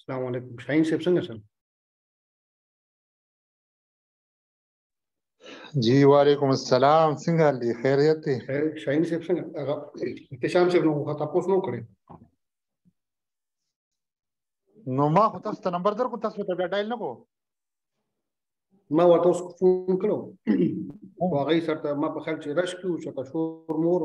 السلام علیکم شاہین صاحب څنګه سره جی وعلیکم السلام څنګه حال دی خیریت دی خیر شاهین صاحب څنګه هغه احتشام صاحب نو تاسو نو کړی نو ما خو تاسو ته نمبر درکو تاسو ته بیا ډایل نه کو ما ورته اوس فون کړو خو هغه سره ما په خیال چې رش کیو چې تاسو مور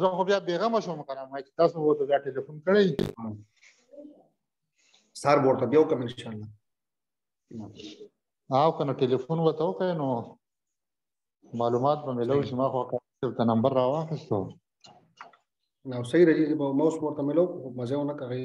زه خو بیا بیغمه شوم کنه ما چې تاسو وو ته بیا ټلیفون کړی سار ورته بیا وکم ان شاء الله او کنه ټلیفون وته وکړ نو معلومات به ملو چې ما خو ته نمبر راواخیستو نو صحیح راځي په ماوس ورته ملو مزه ونه کوي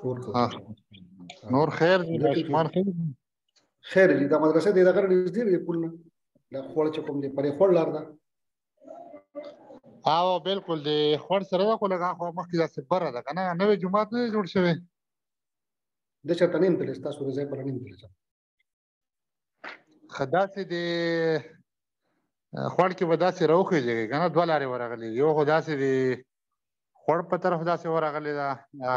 شور کو نور خیر دی ماشومان خیر خیر دي د مدرسې د دغه نږدې دی پولنه د خوړ چې کوم دی پرې خوړ لار ده او بالکل دی خور سره دا خو لګا خو مخکې داسې بره ده کنه نوې جمعات نه جوړ شوی د چرته نیم تللی تاسو ورځې پر نیم تللی خداسې دی خوړ کې به داسې راوخیږي کنه دوه لارې ورغلي یو خو داسې دی خوړ په طرف داسې ورغلی ده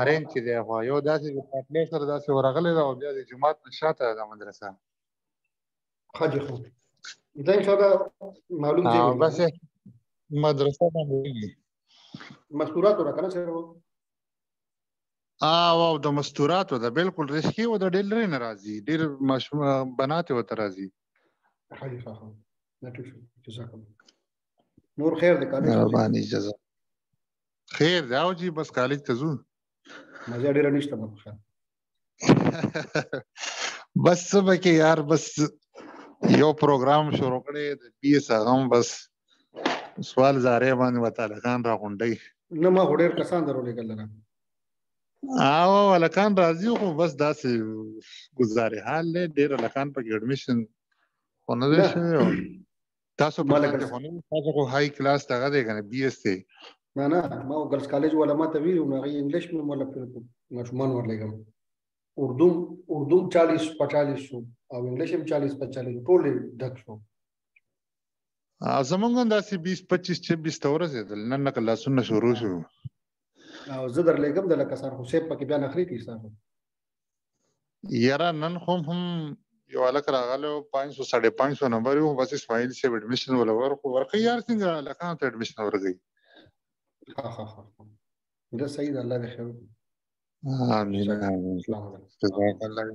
رینج چې دی خو یو داسې د پټلۍ سره داسې ورغلی ده او بیا د جومات نه شاته ده مدرسه حاجی خو دا ان شاء الله معلوم دی بس مدرسه باندې مستورات ورکنه سره او د مستورات ده بالکل رسکی و د ډېر لري ناراضي ډېر مشهور بنات و ترازي حاجی خو نټو جزاک الله نور خیر دې کالج مهرباني جزا خیر دا او جی بس کالج ته ځو مزه ډېر نشته په خیر بس صبح کې یار بس یو پروګرام شروع کړی د بي اس هغه بس سوال زاره باندې وتعالى خان را غونډي نه ما هډیر کسان درولې کله او ولکان راځي خو بس داسې گزارې حال له ډېر لکان په اډمیشن خو نه دی شوی تاسو په لکه تاسو خو هاي کلاس ته غږی کنه بي اس ته نه ما ګرلز کالج ولا ما ته ویلو نه غي انګلیش مې مولا مشمان ورلګم اردو 40-45 شو او انګلیش هم 40-45 ټول ډک شو زمونږ داسې 20-25-26 ته ورسېدل نن نه کلاسونه شروع شو او زه درلګم د لکه سر حسین پکې بیا نخري کی سره یاره نن هم یو الک راغلو 500-550 نمبر یو بس اسماعیل سے اډمیشن ولا ورکه یار څنګه لکان ته اډمیشن ورغی ها دا صحیح ده الله دې خیر آمین آمین جزاک الله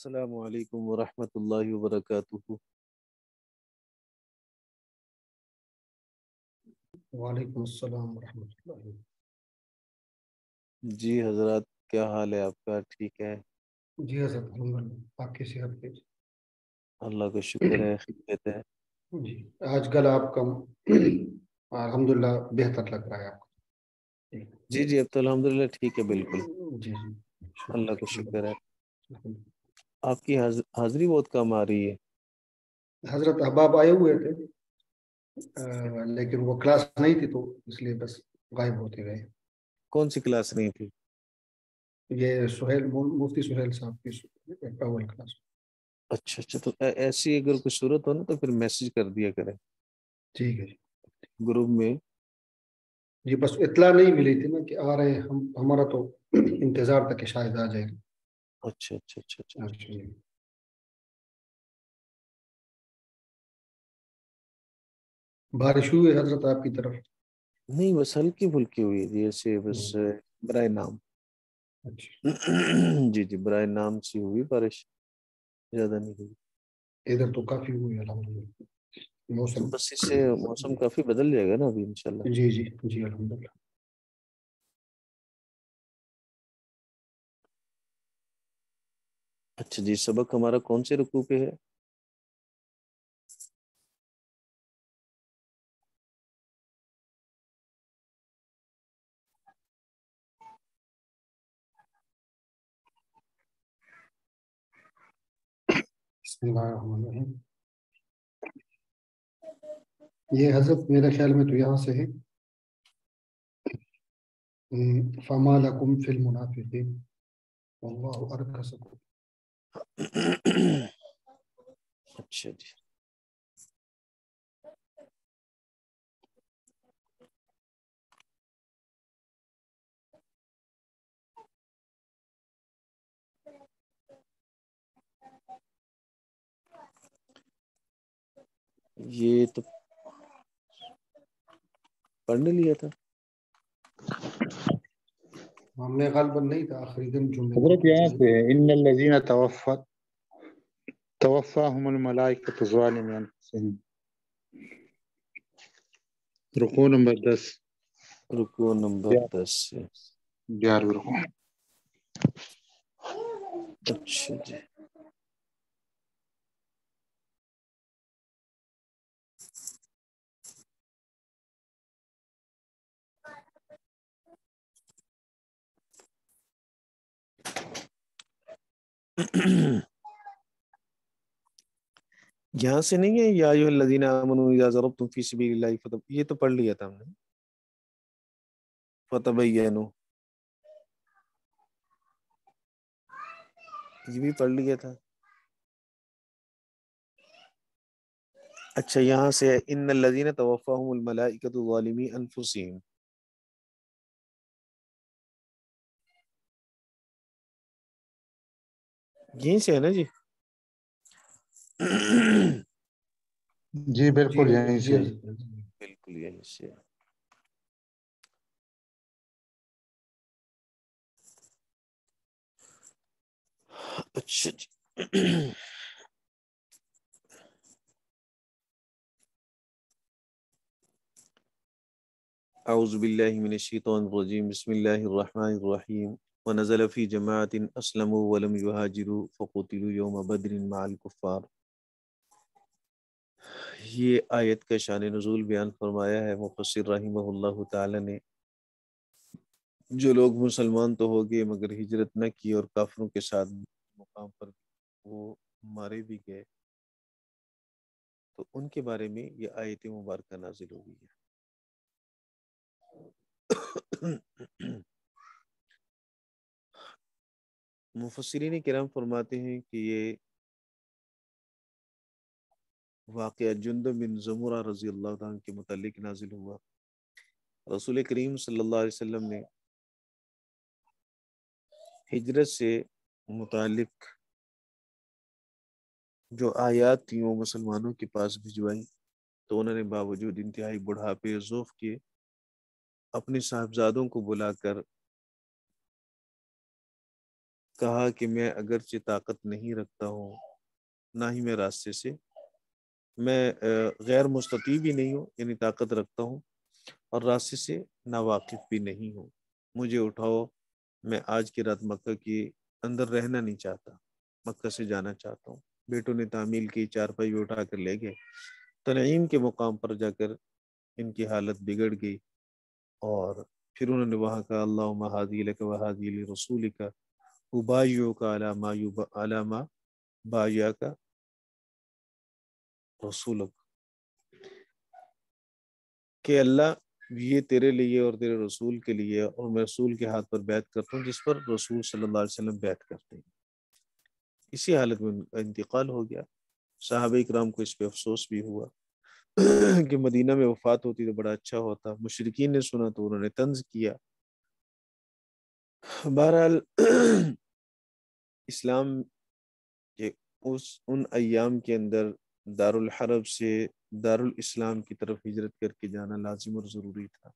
السلام علیکم ورحمۃ اللہ وبرکاتہ. وعلیکم السلام ورحمۃ اللہ. جی حضرات، کیا حال ہے آپ کا؟ ٹھیک ہے؟ جی حضرت الحمدللہ، آپ کی صحت کے؟ اللہ کا شکر ہے، خیریت ہے. جی آج کل آپ کا الحمدللہ بہتر لگ رہا ہے آپ کو. جی جی اب تو الحمدللہ ٹھیک ہے، بالکل جی جی اللہ کا شکر ہے. شکر. آپ کی حاضری بہت کم آ رہی ہے. حضرت احباب آئے ہوئے تھے لیکن وہ کلاس نہیں تھی تو اس لیے بس غائب ہوتے گئے. کون سی کلاس نہیں تھی؟ یہ سہیل مفتی سہیل صاحب کی اول کلاس. اچھا اچھا، تو ایسی اگر کوئی صورت ہو نا تو پھر میسج کر دیا کریں ٹھیک ہے جی. گروپ میں. جی بس اطلاع نہیں ملی تھی نا کہ آ رہے ہیں ہمارا تو انتظار تھا کہ شاید آ جائے. اچھا اچھا اچھا اچھا. بارش ہوئی ہے حضرت آپ کی طرف؟ نہیں، بس ہلکی پھلکی ہوئی تھی ایسے، بس برائے نام. اچھا جی جی برائے نام سی ہوئی بارش، زیادہ نہیں ہوئی. ادھر تو کافی ہوئی الحمدللہ. تو موسم بس اس سے موسم کافی بدل جائے گا نا ابھی انشاءاللہ. جی جی جی الحمدللہ. اچھا جی، سبق ہمارا کون سے رکوع پہ ہے؟ بسم اللہ الرحمن الرحیم. یہ حضرت میرے خیال میں تو یہاں سے ہے. فما لکم فی المنافقین واللہ ارکسکم. اچھا جی. یہ تو پڑھ لیا تھا ہم نے غالباً نہیں تھا آخری دن جمعے کو. حضرت یہاں سے ان الذین توفاهم الملائکۃ ظالمی انفسہم، رکوع نمبر 10. رکوع نمبر 10 سے 11 رکوع. اچھا جی. یہاں سے نہیں ہے یا ایھا الذین آمنوا اذا ضربتم فی سبیل اللہ، یہ تو پڑھ لیا تھا ہم نے. فتبینوا، یہ بھی پڑھ لیا تھا. اچھا یہاں سے ان الذین توفاهم الملائکۃ ظالمی انفسہم، یہیں سے ہے نا جی؟ جی بالکل یہیں جی سے. بالکل یہیں سے. اچھا جی. اعوذ باللہ من الشیطان الرجیم، بسم اللہ الرحمن الرحیم. ونزل فی جماعت اسلموا ولم یہاجروا فقتلوا یوم بدر مع الکفار. یہ آیت کا شان نزول بیان فرمایا ہے مفسر رحمہ اللہ تعالی نے. جو لوگ مسلمان تو ہو گئے مگر ہجرت نہ کی اور کافروں کے ساتھ مقام پر وہ مارے بھی گئے، تو ان کے بارے میں یہ آیت مبارکہ نازل ہو گئی ہے. مفسرین کرام فرماتے ہیں کہ یہ واقعہ جندب بن زمرہ رضی اللہ عنہ کے متعلق نازل ہوا. رسول کریم صلی اللہ علیہ وسلم نے ہجرت سے متعلق جو آیات تھیں وہ مسلمانوں کے پاس بھجوائی، تو انہوں نے باوجود انتہائی بڑھاپے ضعف کے اپنے صاحبزادوں کو بلا کر کہا کہ میں اگرچہ طاقت نہیں رکھتا ہوں، نہ ہی میں راستے سے، میں غیر مستطیع بھی نہیں ہوں، یعنی طاقت رکھتا ہوں، اور راستے سے ناواقف بھی نہیں ہوں، مجھے اٹھاؤ، میں آج کی رات مکہ کے اندر رہنا نہیں چاہتا، مکہ سے جانا چاہتا ہوں۔ بیٹوں نے تعمیل کی، چارپائی اٹھا کر لے گئے۔ تنعیم کے مقام پر جا کر ان کی حالت بگڑ گئی، اور پھر انہوں نے وہاں کہا اللہم ہادی لک و ہادی لرسولک ابایعک علی ما بایعک رسولک، کہ اللہ یہ تیرے لیے اور تیرے رسول کے لیے، اور میں رسول کے ہاتھ پر بیعت کرتا ہوں جس پر رسول صلی اللہ علیہ وسلم بیعت کرتے ہیں۔ اسی حالت میں ان کا انتقال ہو گیا۔ صحابہ اکرام کو اس پہ افسوس بھی ہوا کہ مدینہ میں وفات ہوتی تو بڑا اچھا ہوتا۔ مشرکین نے سنا تو انہوں نے طنز کیا۔ بہرحال اسلام کے ان ایام کے اندر دارالحرب سے دارالاسلام کی طرف ہجرت کر کے جانا لازم اور ضروری تھا۔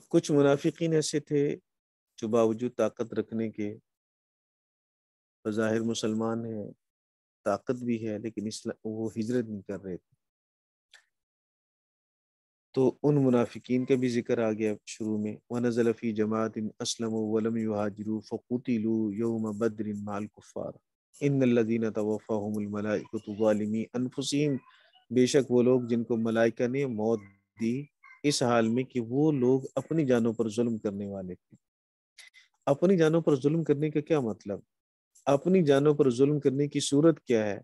کچھ منافقین ایسے تھے جو باوجود طاقت رکھنے کے بظاہر مسلمان ہیں، طاقت بھی ہے، لیکن وہ ہجرت نہیں کر رہے تھے۔ تو ان منافقین کا بھی ذکر آ گیا شروع میں، وَنَزَلَ فِي جَمَاعَةٍ أَسْلَمُوا وَلَمْ يُهَاجِرُوا فَقُتِلُوا يَوْمَ بَدْرٍ مَعَ الْكُفَّارِ إِنَّ الَّذِينَ تَوَفَّاهُمُ الْمَلَائِكَةُ ظَالِمِي أَنفُسِهِمْ، بے شک وہ لوگ جن کو ملائکہ نے موت دی اس حال میں کہ وہ لوگ اپنی جانوں پر ظلم کرنے والے تھے۔ اپنی جانوں پر ظلم کرنے کا کیا مطلب؟ اپنی جانوں پر ظلم کرنے کی صورت کیا ہے؟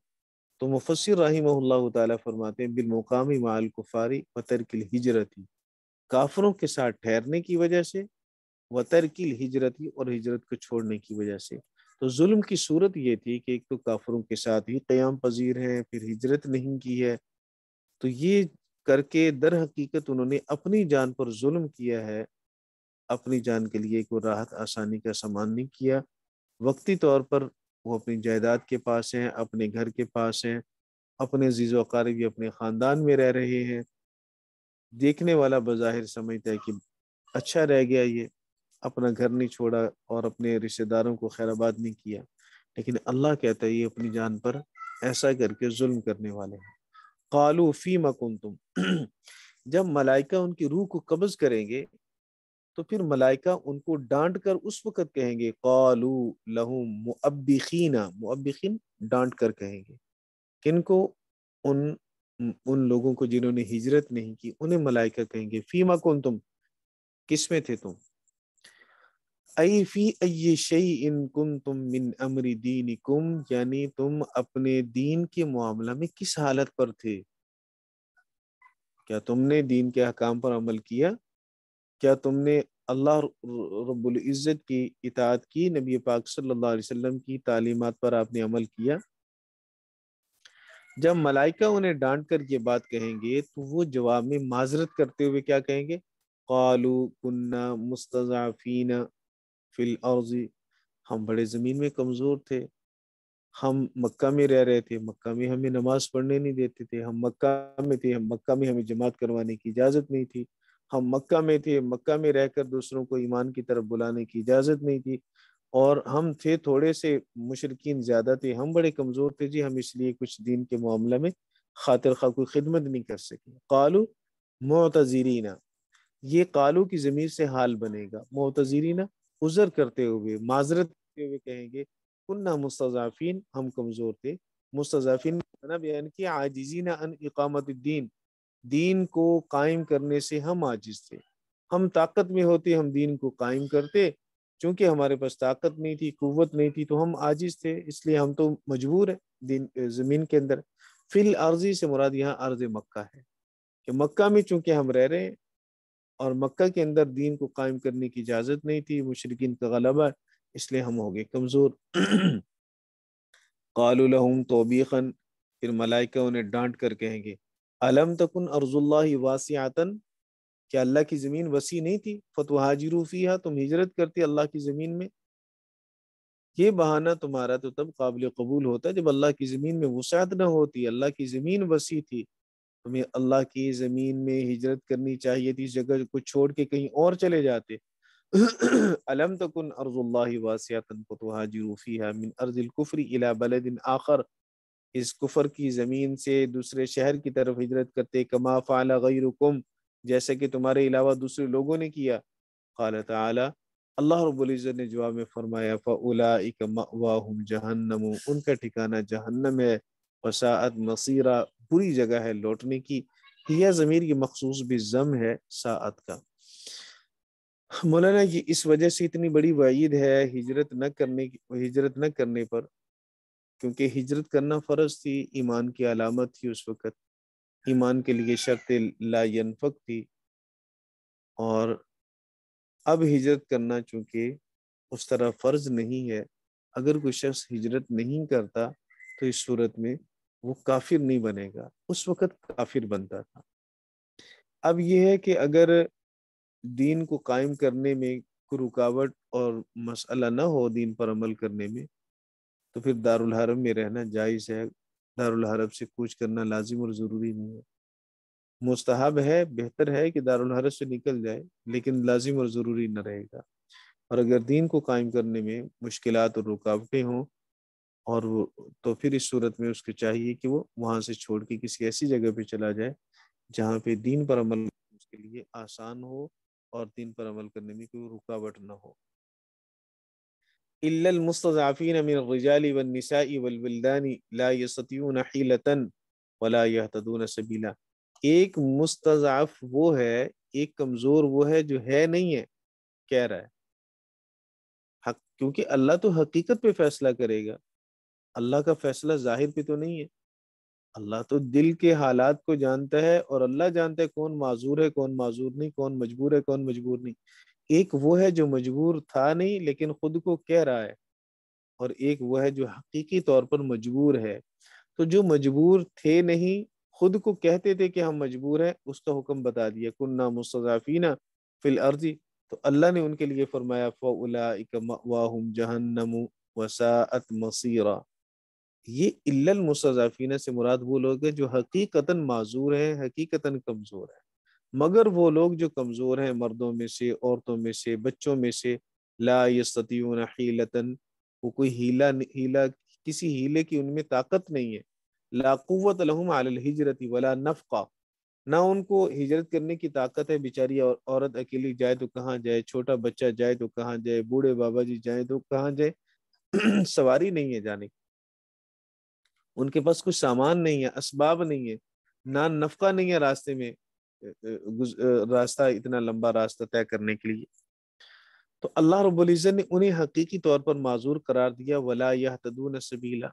تو مفسر رحمہ اللہ تعالیٰ فرماتے ہیں بالمقام مع الکفار وترک الہجرت، کافروں کے ساتھ ٹھہرنے کی وجہ سے، وترک الہجرت، اور ہجرت کو چھوڑنے کی وجہ سے۔ تو ظلم کی صورت یہ تھی کہ ایک تو کافروں کے ساتھ ہی قیام پذیر ہیں، پھر ہجرت نہیں کی ہے، تو یہ کر کے در حقیقت انہوں نے اپنی جان پر ظلم کیا ہے، اپنی جان کے لیے کوئی راحت آسانی کا سامان نہیں کیا۔ وقتی طور پر وہ اپنی جائیداد کے پاس ہیں، اپنے گھر کے پاس ہیں، اپنے عزیز و اقارب اپنے خاندان میں رہ رہے ہیں، دیکھنے والا بظاہر سمجھتا ہے کہ اچھا رہ گیا، یہ اپنا گھر نہیں چھوڑا اور اپنے رشتہ داروں کو خیر آباد نہیں کیا، لیکن اللہ کہتا ہے یہ اپنی جان پر ایسا کر کے ظلم کرنے والے ہیں۔ قالوا فیما کنتم، جب ملائکہ ان کی روح کو قبض کریں گے تو پھر ملائکہ ان کو ڈانٹ کر اس وقت کہیں گے قالوا لہم مؤبخین، مؤبخین ڈانٹ کر کہیں گے کن کو؟ ان لوگوں کو جنہوں نے ہجرت نہیں کی، انہیں ملائکہ کہیں گے فیما کنتم، کس میں تھے تم؟ ای فی ای شیء کنتم من امر دینکم، یعنی تم اپنے دین کے معاملہ میں کس حالت پر تھے؟ کیا تم نے دین کے احکام پر عمل کیا؟ کیا تم نے اللہ رب العزت کی اطاعت کی؟ نبی پاک صلی اللہ علیہ وسلم کی تعلیمات پر آپ نے عمل کیا؟ جب ملائکہ انہیں ڈانٹ کر یہ بات کہیں گے تو وہ جواب میں معذرت کرتے ہوئے کیا کہیں گے؟ قالوا كنا مستضعفین فی الارض، ہم بڑے زمین میں کمزور تھے، ہم مکہ میں رہ رہے تھے، مکہ میں ہمیں نماز پڑھنے نہیں دیتے تھے، ہم مکہ میں تھے، مکہ میں ہمیں جماعت کروانے کی اجازت نہیں تھی، ہم مکہ میں تھے، مکہ میں رہ کر دوسروں کو ایمان کی طرف بلانے کی اجازت نہیں تھی، اور ہم تھے تھوڑے سے، مشرکین زیادہ تھے، ہم بڑے کمزور تھے جی، ہم اس لیے کچھ دین کے معاملہ میں خاطر خواہ کوئی خدمت نہیں کر سکے۔ قالوا معتذرین، یہ قالو کی ضمیر سے حال بنے گا، معتذرین عذر کرتے ہوئے، معذرت کرتے ہوئے کہیں گے کننا مستضعفین، ہم کمزور تھے۔ مستضعفین نے بیان کیا عاجزین عن اقامت الدین، دین کو قائم کرنے سے ہم عاجز تھے، ہم طاقت میں ہوتے ہم دین کو قائم کرتے، چونکہ ہمارے پاس طاقت نہیں تھی، قوت نہیں تھی، تو ہم عاجز تھے، اس لیے ہم تو مجبور ہیں دین زمین کے اندر۔ فی الارض سے مراد یہاں ارض مکہ ہے، کہ مکہ میں چونکہ ہم رہ رہے ہیں اور مکہ کے اندر دین کو قائم کرنے کی اجازت نہیں تھی، مشرکین کا غلبہ، اس لیے ہم ہو گئے کمزور۔ قالوا لهم توبیخا، پھر ملائکہ انہیں ڈانٹ کر کہیں گے الم تکن ارض اللہ واسعۃ، کیا اللہ کی زمین وسیع نہیں تھی؟ فتہاجروا فیہا، تم ہجرت کرتے اللہ کی زمین میں۔ یہ بہانہ تمہارا تو تب قابل قبول ہوتا ہے جب اللہ کی زمین میں وسعت نہ ہوتی، اللہ کی زمین وسیع تھی، تمہیں اللہ کی زمین میں ہجرت کرنی چاہیے تھی، اس جگہ کو چھوڑ کے کہیں اور چلے جاتے۔ الم تکن ارض اللہ واسعۃ فتہاجروا فیہا من ارض الکفر الی بلد آخر، اس کفر کی زمین سے دوسرے شہر کی طرف ہجرت کرتے، کما فعل غیرکم، جیسے کہ تمہارے علاوہ دوسرے لوگوں نے کیا۔ قال تعالی، اللہ رب العزت نے جواب میں فرمایا، فاولئک مأواہم جہنم، ان کا ٹھکانہ جہنم ہے، وساءت مصیرا، بری جگہ ہے لوٹنے کی۔ یہ ضمیر کی مخصوص بالضم ہے ساعت کا۔ مولانا یہ اس وجہ سے اتنی بڑی وعید ہے ہجرت نہ کرنے پر، کیونکہ ہجرت کرنا فرض تھی، ایمان کی علامت تھی اس وقت، ایمان کے لیے شرط لا ینفق تھی، اور اب ہجرت کرنا چونکہ اس طرح فرض نہیں ہے، اگر کوئی شخص ہجرت نہیں کرتا تو اس صورت میں وہ کافر نہیں بنے گا، اس وقت کافر بنتا تھا۔ اب یہ ہے کہ اگر دین کو قائم کرنے میں کوئی رکاوٹ اور مسئلہ نہ ہو دین پر عمل کرنے میں، تو پھر دارالحرم میں رہنا جائز ہے، دارالحرم سے کوچ کرنا لازم اور ضروری نہیں ہے، مستحب ہے، بہتر ہے کہ دارالحرم سے نکل جائے، لیکن لازم اور ضروری نہ رہے گا۔ اور اگر دین کو قائم کرنے میں مشکلات اور رکاوٹیں ہوں اور تو پھر اس صورت میں اس کو چاہیے کہ وہ وہاں سے چھوڑ کے کسی ایسی جگہ پہ چلا جائے جہاں پہ دین پر عمل اس کے لیے آسان ہو اور دین پر عمل کرنے میں کوئی رکاوٹ نہ ہو۔ إلا المستضعفين من الرجال والنساء والولدان لا يستطيعون حيلة ولا يهتدون سبيلا، ایک مستضعف وہ ہے، ایک کمزور وہ ہے جو ہے نہیں ہے، کہہ رہا ہے حق، کیونکہ اللہ تو حقیقت پہ فیصلہ کرے گا، اللہ کا فیصلہ ظاہر پہ تو نہیں ہے، اللہ تو دل کے حالات کو جانتا ہے، اور اللہ جانتا ہے کون معذور ہے کون معذور نہیں، کون مجبور ہے کون مجبور نہیں۔ ایک وہ ہے جو مجبور تھا نہیں لیکن خود کو کہہ رہا ہے، اور ایک وہ ہے جو حقیقی طور پر مجبور ہے۔ تو جو مجبور تھے نہیں، خود کو کہتے تھے کہ ہم مجبور ہیں، اس کا حکم بتا دیا، کننا مستضعفین فی الارض، تو اللہ نے ان کے لیے فرمایا فاولئک مأواہم جہنم وساءت مصیرا۔ یہ الا المستضعفین سے مراد وہ لوگ ہیں جو حقیقتاً معذور ہیں، حقیقتاً کمزور ہیں، مگر وہ لوگ جو کمزور ہیں مردوں میں سے، عورتوں میں سے، بچوں میں سے، لا یستطیعون حیلتاً، وہ کوئی ہیلہ کسی ہیلے کی ان میں طاقت نہیں ہے، لا قوت لہم علی الہجرت ولا نفقہ، نہ ان کو ہجرت کرنے کی طاقت ہے، بیچاری عورت اکیلی جائے تو کہاں جائے، چھوٹا بچہ جائے تو کہاں جائے، بوڑھے بابا جی جائیں تو کہاں جائے، سواری نہیں ہے جانے کی، ان کے پاس کچھ سامان نہیں ہے، اسباب نہیں ہے، نہ نفقہ نہیں ہے راستے میں، راستہ اتنا لمبا راستہ طے کرنے کے لیے۔ تو اللہ رب العزت نے انہیں حقیقی طور پر معذور قرار دیا، ولا یہتدون سبیلا،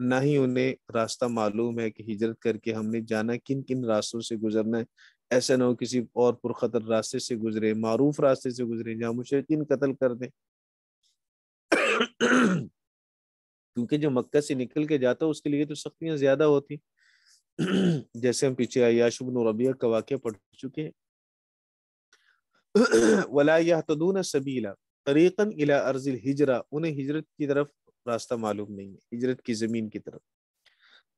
نہ ہی انہیں راستہ معلوم ہے کہ ہجرت کر کے ہم نے جانا کن کن راستوں سے گزرنا ہے، ایسا نہ ہو کسی اور پرخطر راستے سے گزرے، معروف راستے سے گزرے جہاں مشرکین قتل کر دیں، کیونکہ جو مکہ سے نکل کے جاتا اس کے لیے تو سختیاں زیادہ ہوتی، جیسے ہم پیچھے عیاش بن ربیعہ کا واقعہ پڑھ چکے ہیں۔ ولا یہتدون سبیلا طریقا الی ارض الہجرہ، انہیں ہجرت کی طرف راستہ معلوم نہیں ہے، ہجرت کی زمین کی طرف۔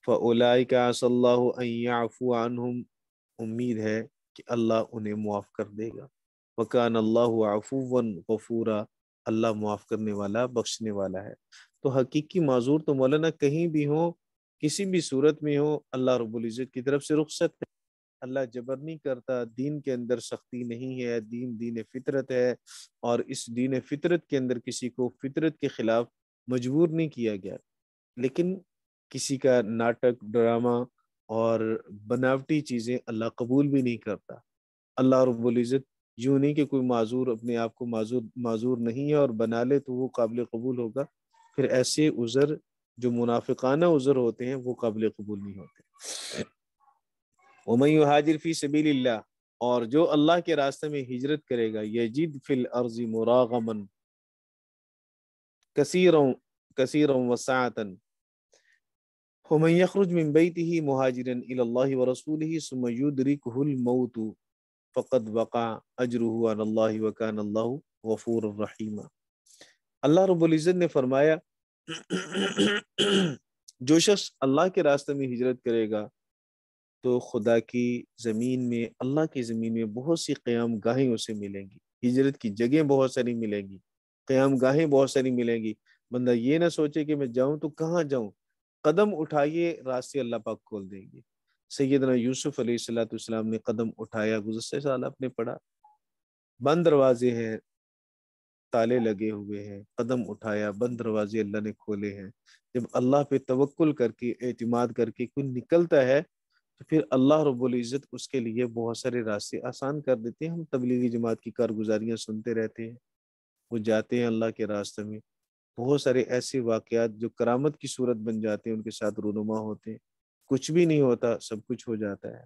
فاولئک عسى اللہ ان یعفو عنہم، امید ہے کہ اللہ انہیں معاف کر دے گا، وکان اللہ عفوا غفورا، اللہ معاف کرنے والا بخشنے والا ہے۔ تو حقیقی معذور تو مولانا کہیں بھی ہو، کسی بھی صورت میں ہو، اللہ رب العزت کی طرف سے رخصت ہے، اللہ جبر نہیں کرتا، دین کے اندر سختی نہیں ہے، دین فطرت ہے، اور اس دین فطرت کے اندر کسی کو فطرت کے خلاف مجبور نہیں کیا گیا، لیکن کسی کا ناٹک، ڈرامہ اور بناوٹی چیزیں اللہ قبول بھی نہیں کرتا۔ اللہ رب العزت یوں نہیں کہ کوئی معذور اپنے آپ کو معذور نہیں ہے اور بنا لے تو وہ قابل قبول ہوگا، پھر ایسے عذر جو منافقانہ عذر ہوتے ہیں وہ قابل قبول نہیں ہوتے۔ وَمَن يُهَاجِرْ فِي سَبِيلِ اللَّهِ، اور جو اللہ کے راستے میں ہجرت کرے گا، يَجِدْ فِي الْأَرْضِ مُرَاغَمًا كَثِيرًا وَسَعَةً وَمَن يَخْرُجْ مِن بَيْتِهِ مُهَاجِرًا إِلَى اللَّهِ وَرَسُولِهِ ثُمَّ يُدْرِكْهُ الْمَوْتُ فَقَدْ وَقَعَ أَجْرُهُ عَلَى اللَّهِ وَكَانَ اللَّهُ غَفُورًا رَحِيمًا۔ اللہ رب العزت نے فرمایا جو شخص اللہ کے راستے میں ہجرت کرے گا تو خدا کی زمین میں، اللہ کی زمین میں بہت سی قیام گاہیں اسے ملیں گی، ہجرت کی جگہیں بہت ساری ملیں گی، قیام گاہیں بہت ساری ملیں گی. بندہ یہ نہ سوچے کہ میں جاؤں تو کہاں جاؤں، قدم اٹھائیے راستے اللہ پاک کھول دیں گے. سیدنا یوسف علیہ السلام نے قدم اٹھایا، گزشتہ سال آپ نے پڑھا، بند دروازے ہیں، تالے لگے ہوئے ہیں، قدم اٹھایا، بند دروازے اللہ نے کھولے ہیں. جب اللہ پہ توکل کر کے اعتماد کر کے کوئی نکلتا ہے تو پھر اللہ رب العزت اس کے لیے بہت سارے راستے آسان کر دیتے ہیں. ہم تبلیغی جماعت کی کارگزاریاں سنتے رہتے ہیں، وہ جاتے ہیں اللہ کے راستے میں، بہت سارے ایسے واقعات جو کرامت کی صورت بن جاتے ہیں ان کے ساتھ رونما ہوتے ہیں. کچھ بھی نہیں ہوتا، سب کچھ ہو جاتا ہے.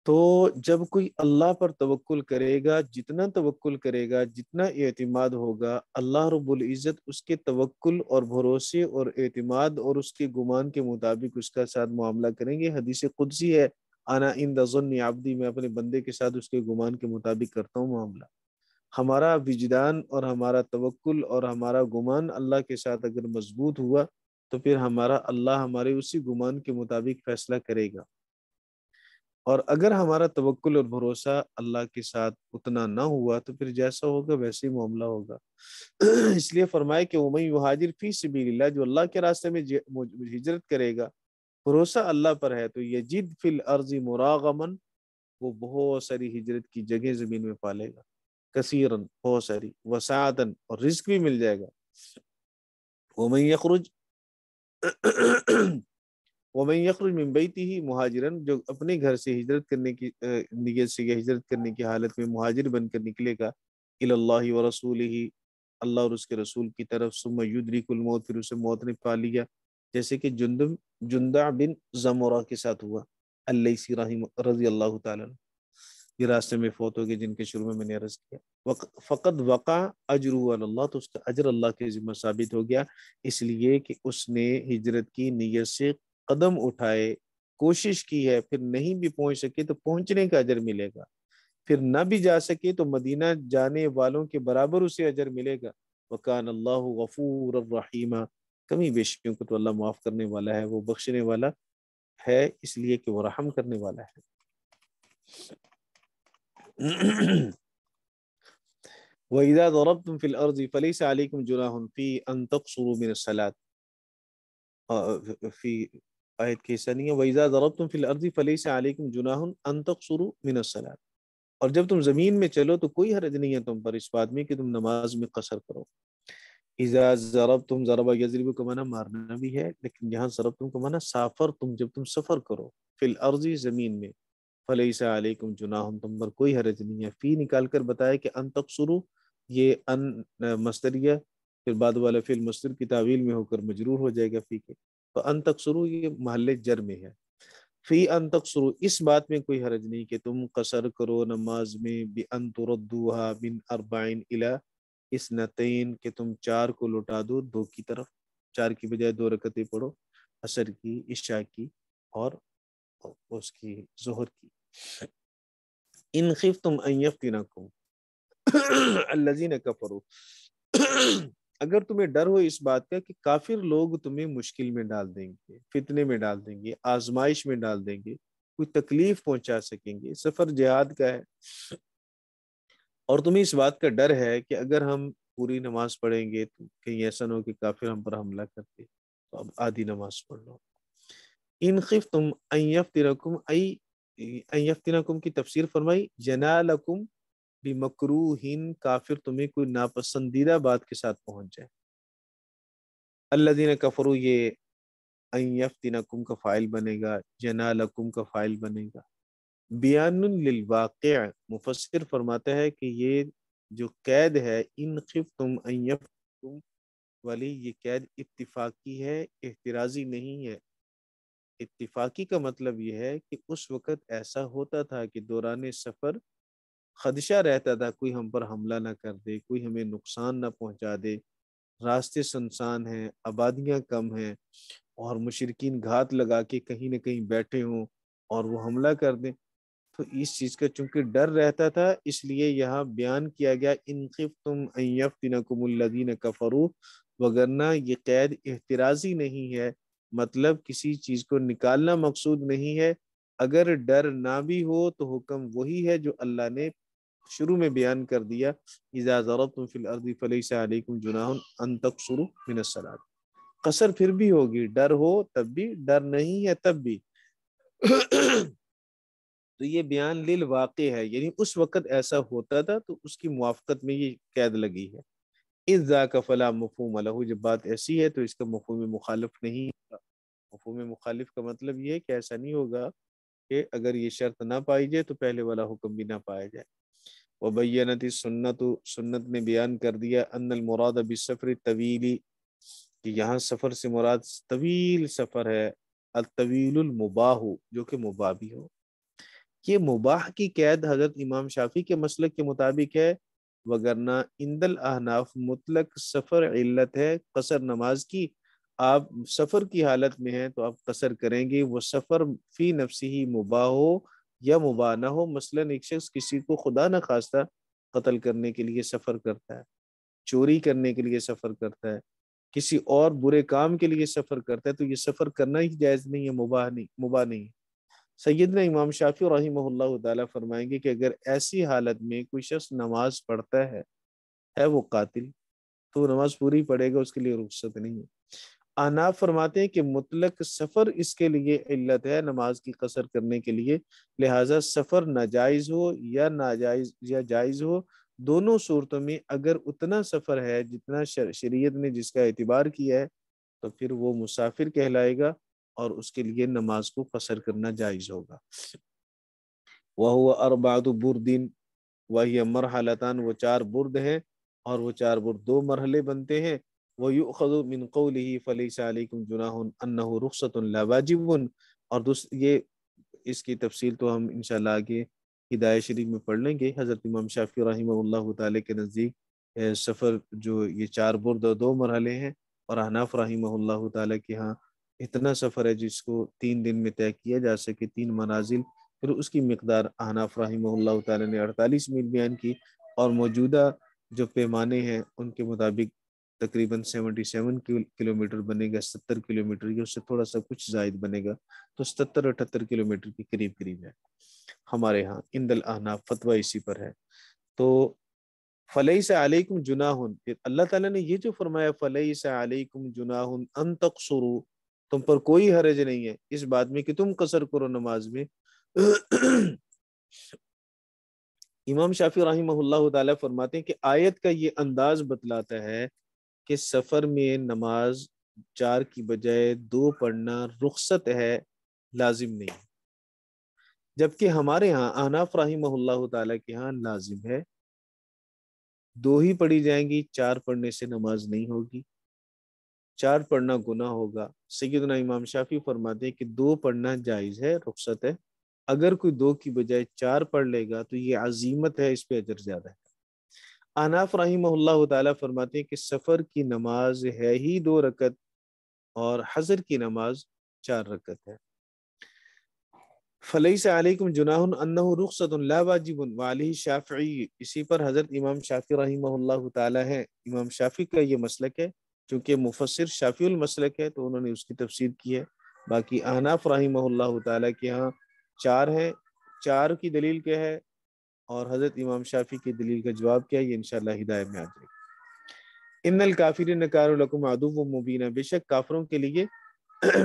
تو جب کوئی اللہ پر توکل کرے گا، جتنا توکل کرے گا، جتنا اعتماد ہوگا، اللہ رب العزت اس کے توکل اور بھروسے اور اعتماد اور اس کے گمان کے مطابق اس کا ساتھ معاملہ کریں گے. حدیث قدسی ہے، انا عند ظن عبدی، میں اپنے بندے کے ساتھ اس کے گمان کے مطابق کرتا ہوں معاملہ. ہمارا وجدان اور ہمارا توکل اور ہمارا گمان اللہ کے ساتھ اگر مضبوط ہوا تو پھر اللہ ہمارے اسی گمان کے مطابق فیصلہ کرے گا. اور اگر ہمارا توکل اور بھروسہ اللہ کے ساتھ اتنا نہ ہوا تو پھر جیسا ہوگا ویسے ہی معاملہ ہوگا. اس لیے فرمائے کہ وَمَن يُهَاجِرْ فِي سَبِيلِ اللَّهِ، جو اللہ کے راستے میں ہجرت کرے گا، بھروسہ اللہ پر ہے، تو یجد فی الارض مراغما، وہ بہت ساری ہجرت کی جگہ زمین میں پالے گا، کثیرن، بہت ساری، وسعتن، اور رزق بھی مل جائے گا. وَمَن يَخْرُجْ وَمَن يَخْرُجْ مِن بَيْتِهِ مُهَاجِرًا، جو اپنے گھر سے ہجرت کرنے کی نیت سے یا ہجرت کرنے کی حالت میں مہاجر بن کر نکلے گا، إِلَى اللَّهِ وَرَسُولِهِ، اللہ اور اس کے رسول کی طرف، ثُمَّ يُدْرِكُ الْمَوْتَ، پھر اسے موت نے پا لیا، جیسے کہ جندع بن زمرہ کے ساتھ ہوا، اللیثی رضی اللہ تعالیٰ عنہ، یہ راستے میں فوت ہو گئے جن کے شروع میں میں نے عرض کیا. فقد وقع اجرہ علی اللہ، تو اس کا اجر اللہ کے ذمہ ثابت ہو گیا، اس لیے کہ اس نے ہجرت کی نیت سے قدم اٹھائے، کوشش کی ہے، پھر نہیں بھی پہنچ سکے تو پہنچنے کا اجر ملے گا، پھر نہ بھی جا سکے تو مدینہ جانے والوں کے برابر اسے اجر ملے گا. وکان اللہ غفور الرحیم، کمی بیشیوں کو تو اللہ معاف کرنے والا ہے، وہ بخشنے والا ہے، اس لیے کہ وہ رحم کرنے والا ہے. وَإِذَا ضَرَبْتُمْ فِي الْأَرْضِ فَلَيْسَ عَلَيْكُمْ جُنَاحٌ فِي أَن تَقْصُرُوا مِنَ الصَّلَاةِ، فی آیت کی حصہ نہیں ہے، وَإِذَا ضَرَبْتُمْ فِي الْأَرْضِ فَلَيْسَ عَلَيْكُمْ جُنَاحٌ أَن تَقْصُرُوا مِنَ الصَّلَاةِ، اور جب تم زمین میں چلو تو کوئی حرج نہیں ہے تم پر اس بات میں کہ تم نماز میں قصر کرو. اذا ضربتم، ضرب یضرب کا معنی مارنا بھی ہے، لیکن یہاں ضربتم کا معنی سافر، تم جب تم سفر کرو، فی الارض زمین میں، فلیس علیکم جناح، تم پر کوئی حرج نہیں ہے. فی نکال کر بتایا کہ ان تقصروا، یہ ان مصدریہ، پھر بعد والا فی المصدر کی تعویل میں ہو کر مجرور ہو جائے گا فی کے، تو ان تقصروا یہ محل جر میں ہے. فی ان تقصروا، اس بات میں کوئی حرج نہیں کہ تم قصر کرو نماز میں، بان تردوها من 4 الی اثنتین، کہ تم 4 کو لوٹا دو 2 کی طرف، 4 کی بجائے 2 رکعتیں پڑھو، عصر کی، عشاء کی اور اس کی ظہر کی. ان خفتم ان یفتنکم الذین کفروا، اگر تمہیں ڈر ہو اس بات کا کہ کافر لوگ تمہیں مشکل میں ڈال دیں گے، فتنے میں ڈال دیں گے، آزمائش میں ڈال دیں گے، کوئی تکلیف پہنچا سکیں گے، سفر جہاد کا ہے، اور تمہیں اس بات کا ڈر ہے کہ اگر ہم پوری نماز پڑھیں گے تو کہیں ایسا نہ ہو کہ کافر ہم پر حملہ کرتے، تو اب آدھی نماز پڑھ لو. ان خفتم ان یفتنکم، ان یفتنکم کی تفسیر فرمائی ینالکم بمکروہن، کافر تمہیں کوئی ناپسندیدہ بات کے ساتھ پہنچ جائے. الذین کفروا، یہ ان یفتنکم کا فاعل بنے گا، ینالکم کا فاعل بنے گا. بیان للواقع، مفسر فرماتا ہے کہ یہ جو قید ہے ان خفتم ان یفتنکم والی، یہ قید اتفاقی ہے، احترازی نہیں ہے. اتفاقی کا مطلب یہ ہے کہ اس وقت ایسا ہوتا تھا کہ دوران سفر خدشہ رہتا تھا کوئی ہم پر حملہ نہ کر دے، کوئی ہمیں نقصان نہ پہنچا دے، راستے سنسان ہیں، آبادیاں کم ہیں، اور مشرکین گھات لگا کے کہیں نہ کہیں بیٹھے ہوں اور وہ حملہ کر دیں. تو اس چیز کا چونکہ ڈر رہتا تھا، اس لیے یہاں بیان کیا گیا ان خفتم ان یفتنکم الذین کفروا، وگرنہ یہ قید احترازی نہیں ہے، مطلب کسی چیز کو نکالنا مقصود نہیں ہے. اگر ڈر نہ بھی ہو تو حکم وہی ہے جو اللہ نے شروع میں بیان کر دیا اذا ضربتم فی الارض فلیس علیکم جناح ان تقصروا من الصلاۃ. قصر پھر بھی ہوگی، ڈر ہو تب بھی، ڈر نہیں ہے تب بھی. تو یہ بیان للواقع ہے، یعنی اس وقت ایسا ہوتا تھا تو اس کی موافقت میں یہ قید لگی ہے. اذ ذاک فلا مفہوم لہ، جب بات ایسی ہے تو اس کا مفہوم مخالف نہیں ہوگا. مفہوم مخالف کا مطلب یہ ہے کہ ایسا نہیں ہوگا کہ اگر یہ شرط نہ پائی جائے تو پہلے والا حکم بھی نہ پایا جائے. وبینت السنت، سنت نے بیان کر دیا ان المراد بالسفر الطویل، کہ یہاں سفر سے مراد طویل سفر ہے. الطویل المباح، جو کہ مباح بھی ہو. یہ مباح کی قید حضرت امام شافعی کے مسلک کے مطابق ہے، وگرنہ عند الاحناف مطلق سفر علت ہے قصر نماز کی. آپ سفر کی حالت میں ہیں تو آپ قصر کریں گے، وہ سفر فی نفسی ہی مباح ہو یا مباح نہ ہو. مثلا ایک شخص کسی کو خدا نہ خواستہ قتل کرنے کے لیے سفر کرتا ہے، چوری کرنے کے لیے سفر کرتا ہے، کسی اور برے کام کے لیے سفر کرتا ہے، تو یہ سفر کرنا ہی جائز نہیں ہے، مباح نہیں. سیدنا امام شافعی رحمہ اللہ تعالیٰ فرمائیں گے کہ اگر ایسی حالت میں کوئی شخص نماز پڑھتا ہے وہ قاتل، تو نماز پوری پڑھے گا، اس کے لیے رخصت نہیں ہے. احناف فرماتے ہیں کہ مطلق سفر اس کے لیے علت ہے نماز کی قصر کرنے کے لیے، لہٰذا سفر ناجائز ہو یا ناجائز یا جائز ہو، دونوں صورتوں میں اگر اتنا سفر ہے جتنا شریعت نے جس کا اعتبار کیا ہے تو پھر وہ مسافر کہلائے گا اور اس کے لیے نماز کو قصر کرنا جائز ہوگا. وَهُوَ أَرْبَعَةُ بُرْدٍ وَهِيَ مَرْحَلَتان، وہ 4 برد ہیں اور وہ 4 برد 2 مرحلے بنتے ہیں. وَيُؤْخَذُ مِنْ قَوْلِهِ فَلَيْسَ عَلَيْكُمْ جُنَاحٌ أَنَّهُ رُخْصَةٌ لَا وَاجِبٌ. اور یہ اس کی تفصیل تو ہم انشاءاللہ آگے ہدایہ شریف میں پڑھ لیں گے. حضرت امام شافعی رحمہ اللہ تعالی کے نزدیک سفر جو یہ 4 برد اور 2 مرحلے ہیں، اور احناف رحمہ اللہ تعالی کے ہاں اتنا سفر ہے جس کو 3 دن میں طے کیا جا سکے، 3 منازل. پھر اس کی مقدار احناف رحمہ اللہ تعالی نے 48 میل بیان کی، اور موجودہ جو پیمانے ہیں ان کے مطابق تقریباً 77 کلومیٹر بنے گا، 70 کلومیٹر، یا اس سے تھوڑا سا کچھ زائد بنے گا، تو 77-78 کلومیٹر کے قریب ہے ہمارے ہاں. عند الاحناف فتویٰ اسی پر ہے. تو فلیس علیکم جناح، اللہ تعالیٰ نے یہ جو فرمایا فلیس علیکم جناح ان تقصروا، تم پر کوئی حرج نہیں ہے اس بات میں کہ تم قصر کرو نماز میں. امام شافعی رحمہ اللہ تعالیٰ فرماتے ہیں کہ آیت کا یہ انداز بتلاتا ہے کہ سفر میں نماز 4 کی بجائے 2 پڑھنا رخصت ہے، لازم نہیں. جبکہ ہمارے ہاں احناف رحمہ اللہ تعالیٰ کے ہاں لازم ہے، 2 ہی پڑھی جائیں گی، 4 پڑھنے سے نماز نہیں ہوگی، 4 پڑھنا گناہ ہوگا. سیدنا امام شافعی فرماتے ہیں کہ 2 پڑھنا جائز ہے، رخصت ہے. اگر کوئی 2 کی بجائے 4 پڑھ لے گا تو یہ عزیمت ہے، اس پہ اجر زیادہ ہے. احناف رحمہ اللہ تعالیٰ فرماتے ہیں کہ سفر کی نماز ہے ہی 2 رکعت اور حضر کی نماز 4 رکعت ہے. فلیس علیکم جناح انہ رخصت لا واجب وعلیہ شافعی، اسی پر حضرت امام شافعی رحمہ اللہ تعالیٰ ہے. امام شافعی کا یہ مسلک ہے، چونکہ مفسر شافعی المسلک ہے تو انہوں نے اس کی تفسیر کی ہے. باقی احناف رحمہ اللہ تعالیٰ کے ہاں 4 ہیں. 4 کی دلیل کیا ہے اور حضرت امام شافعی کی دلیل کا جواب کیا ہے، یہ انشاءاللہ ہدایت میں آ جائے گا. ان الکافرین کانوا لکم عدوا مبینا، بے شک کافروں کے لیے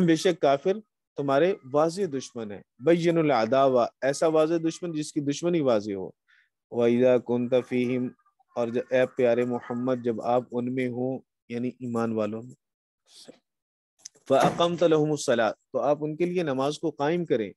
بے شک کافر تمہارے واضح دشمن ہے. بین العداوہ، ایسا واضح دشمن جس کی دشمنی واضح ہو. وَإِذَا كُنْتَ فِيهِمْ، اور اے پیارے محمد جب آپ ان میں ہوں یعنی ایمان والوں میں. فَأَقَمْتَ لَهُمُ الصَّلَاةَ، تو آپ ان کے لیے نماز کو قائم کریں.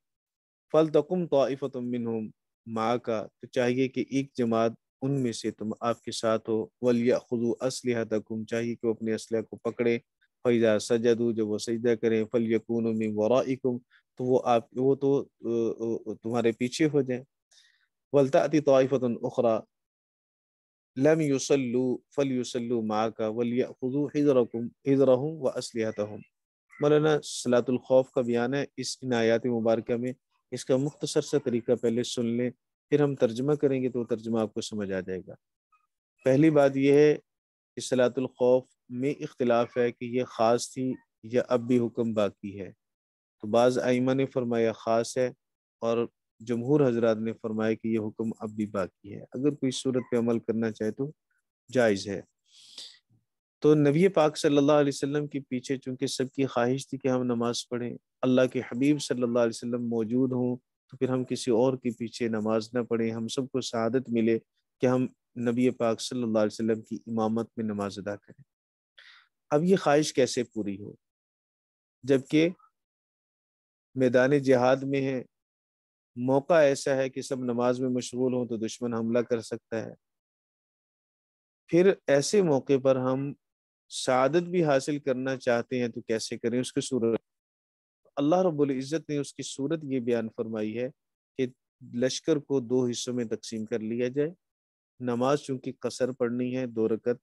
فَلْتَقُمْ طَائِفَةٌ مِّنْهُمْ مَعَكَ، تو چاہیے کہ ایک جماعت ان میں سے تم آپ کے ساتھ ہو. وَلْيَأْخُذُوا أَسْلِحَتَكُمْ، چاہیے کہ وہ اپنے اسلحہ کو پکڑے. فَإِذَا سَجَدُوا، جب وہ سجدہ کریں. فَلْيَكُونُوا مِنْ وَرَائِكُمْ، تو وہ تو تمہارے پیچھے ہو جائیں. وَلْتَأْتِ طَائِفَةٌ أُخْرَى لَمْ يُصَلُّوا فَلْيُصَلُّوا مَعَكَ وَلْيَأْخُذُوا حِذْرَهُمْ وَأَسْلِحَتَهُمْ. مولانا صلاۃ الخوف کا بیان ہے اس ان آیات مبارکہ میں. اس کا مختصر سا طریقہ پہلے سن لیں، پھر ہم ترجمہ کریں گے تو ترجمہ آپ کو سمجھ آ جائے گا. پہلی بات یہ ہے کہ صلاۃ الخوف میں اختلاف ہے کہ یہ خاص تھی یا اب بھی حکم باقی ہے. تو بعض ائمہ نے فرمایا خاص ہے، اور جمہور حضرات نے فرمایا کہ یہ حکم اب بھی باقی ہے، اگر کوئی صورت پہ عمل کرنا چاہے تو جائز ہے۔ تو نبی پاک صلی اللہ علیہ وسلم کے پیچھے چونکہ سب کی خواہش تھی کہ ہم نماز پڑھیں، اللہ کے حبیب صلی اللہ علیہ وسلم موجود ہوں، تو پھر ہم کسی اور کے پیچھے نماز نہ پڑھیں، ہم سب کو سعادت ملے کہ ہم نبی پاک صلی اللہ علیہ وسلم کی امامت میں نماز ادا کریں۔ اب یہ خواہش کیسے پوری ہو جبکہ میدان جہاد میں ہے، موقع ایسا ہے کہ سب نماز میں مشغول ہوں تو دشمن حملہ کر سکتا ہے، پھر ایسے موقع پر ہم سعادت بھی حاصل کرنا چاہتے ہیں تو کیسے کریں؟ اس کی صورت اللہ رب العزت نے اس کی صورت یہ بیان فرمائی ہے کہ لشکر کو 2 حصوں میں تقسیم کر لیا جائے، نماز چونکہ قصر پڑھنی ہے 2 رکعت،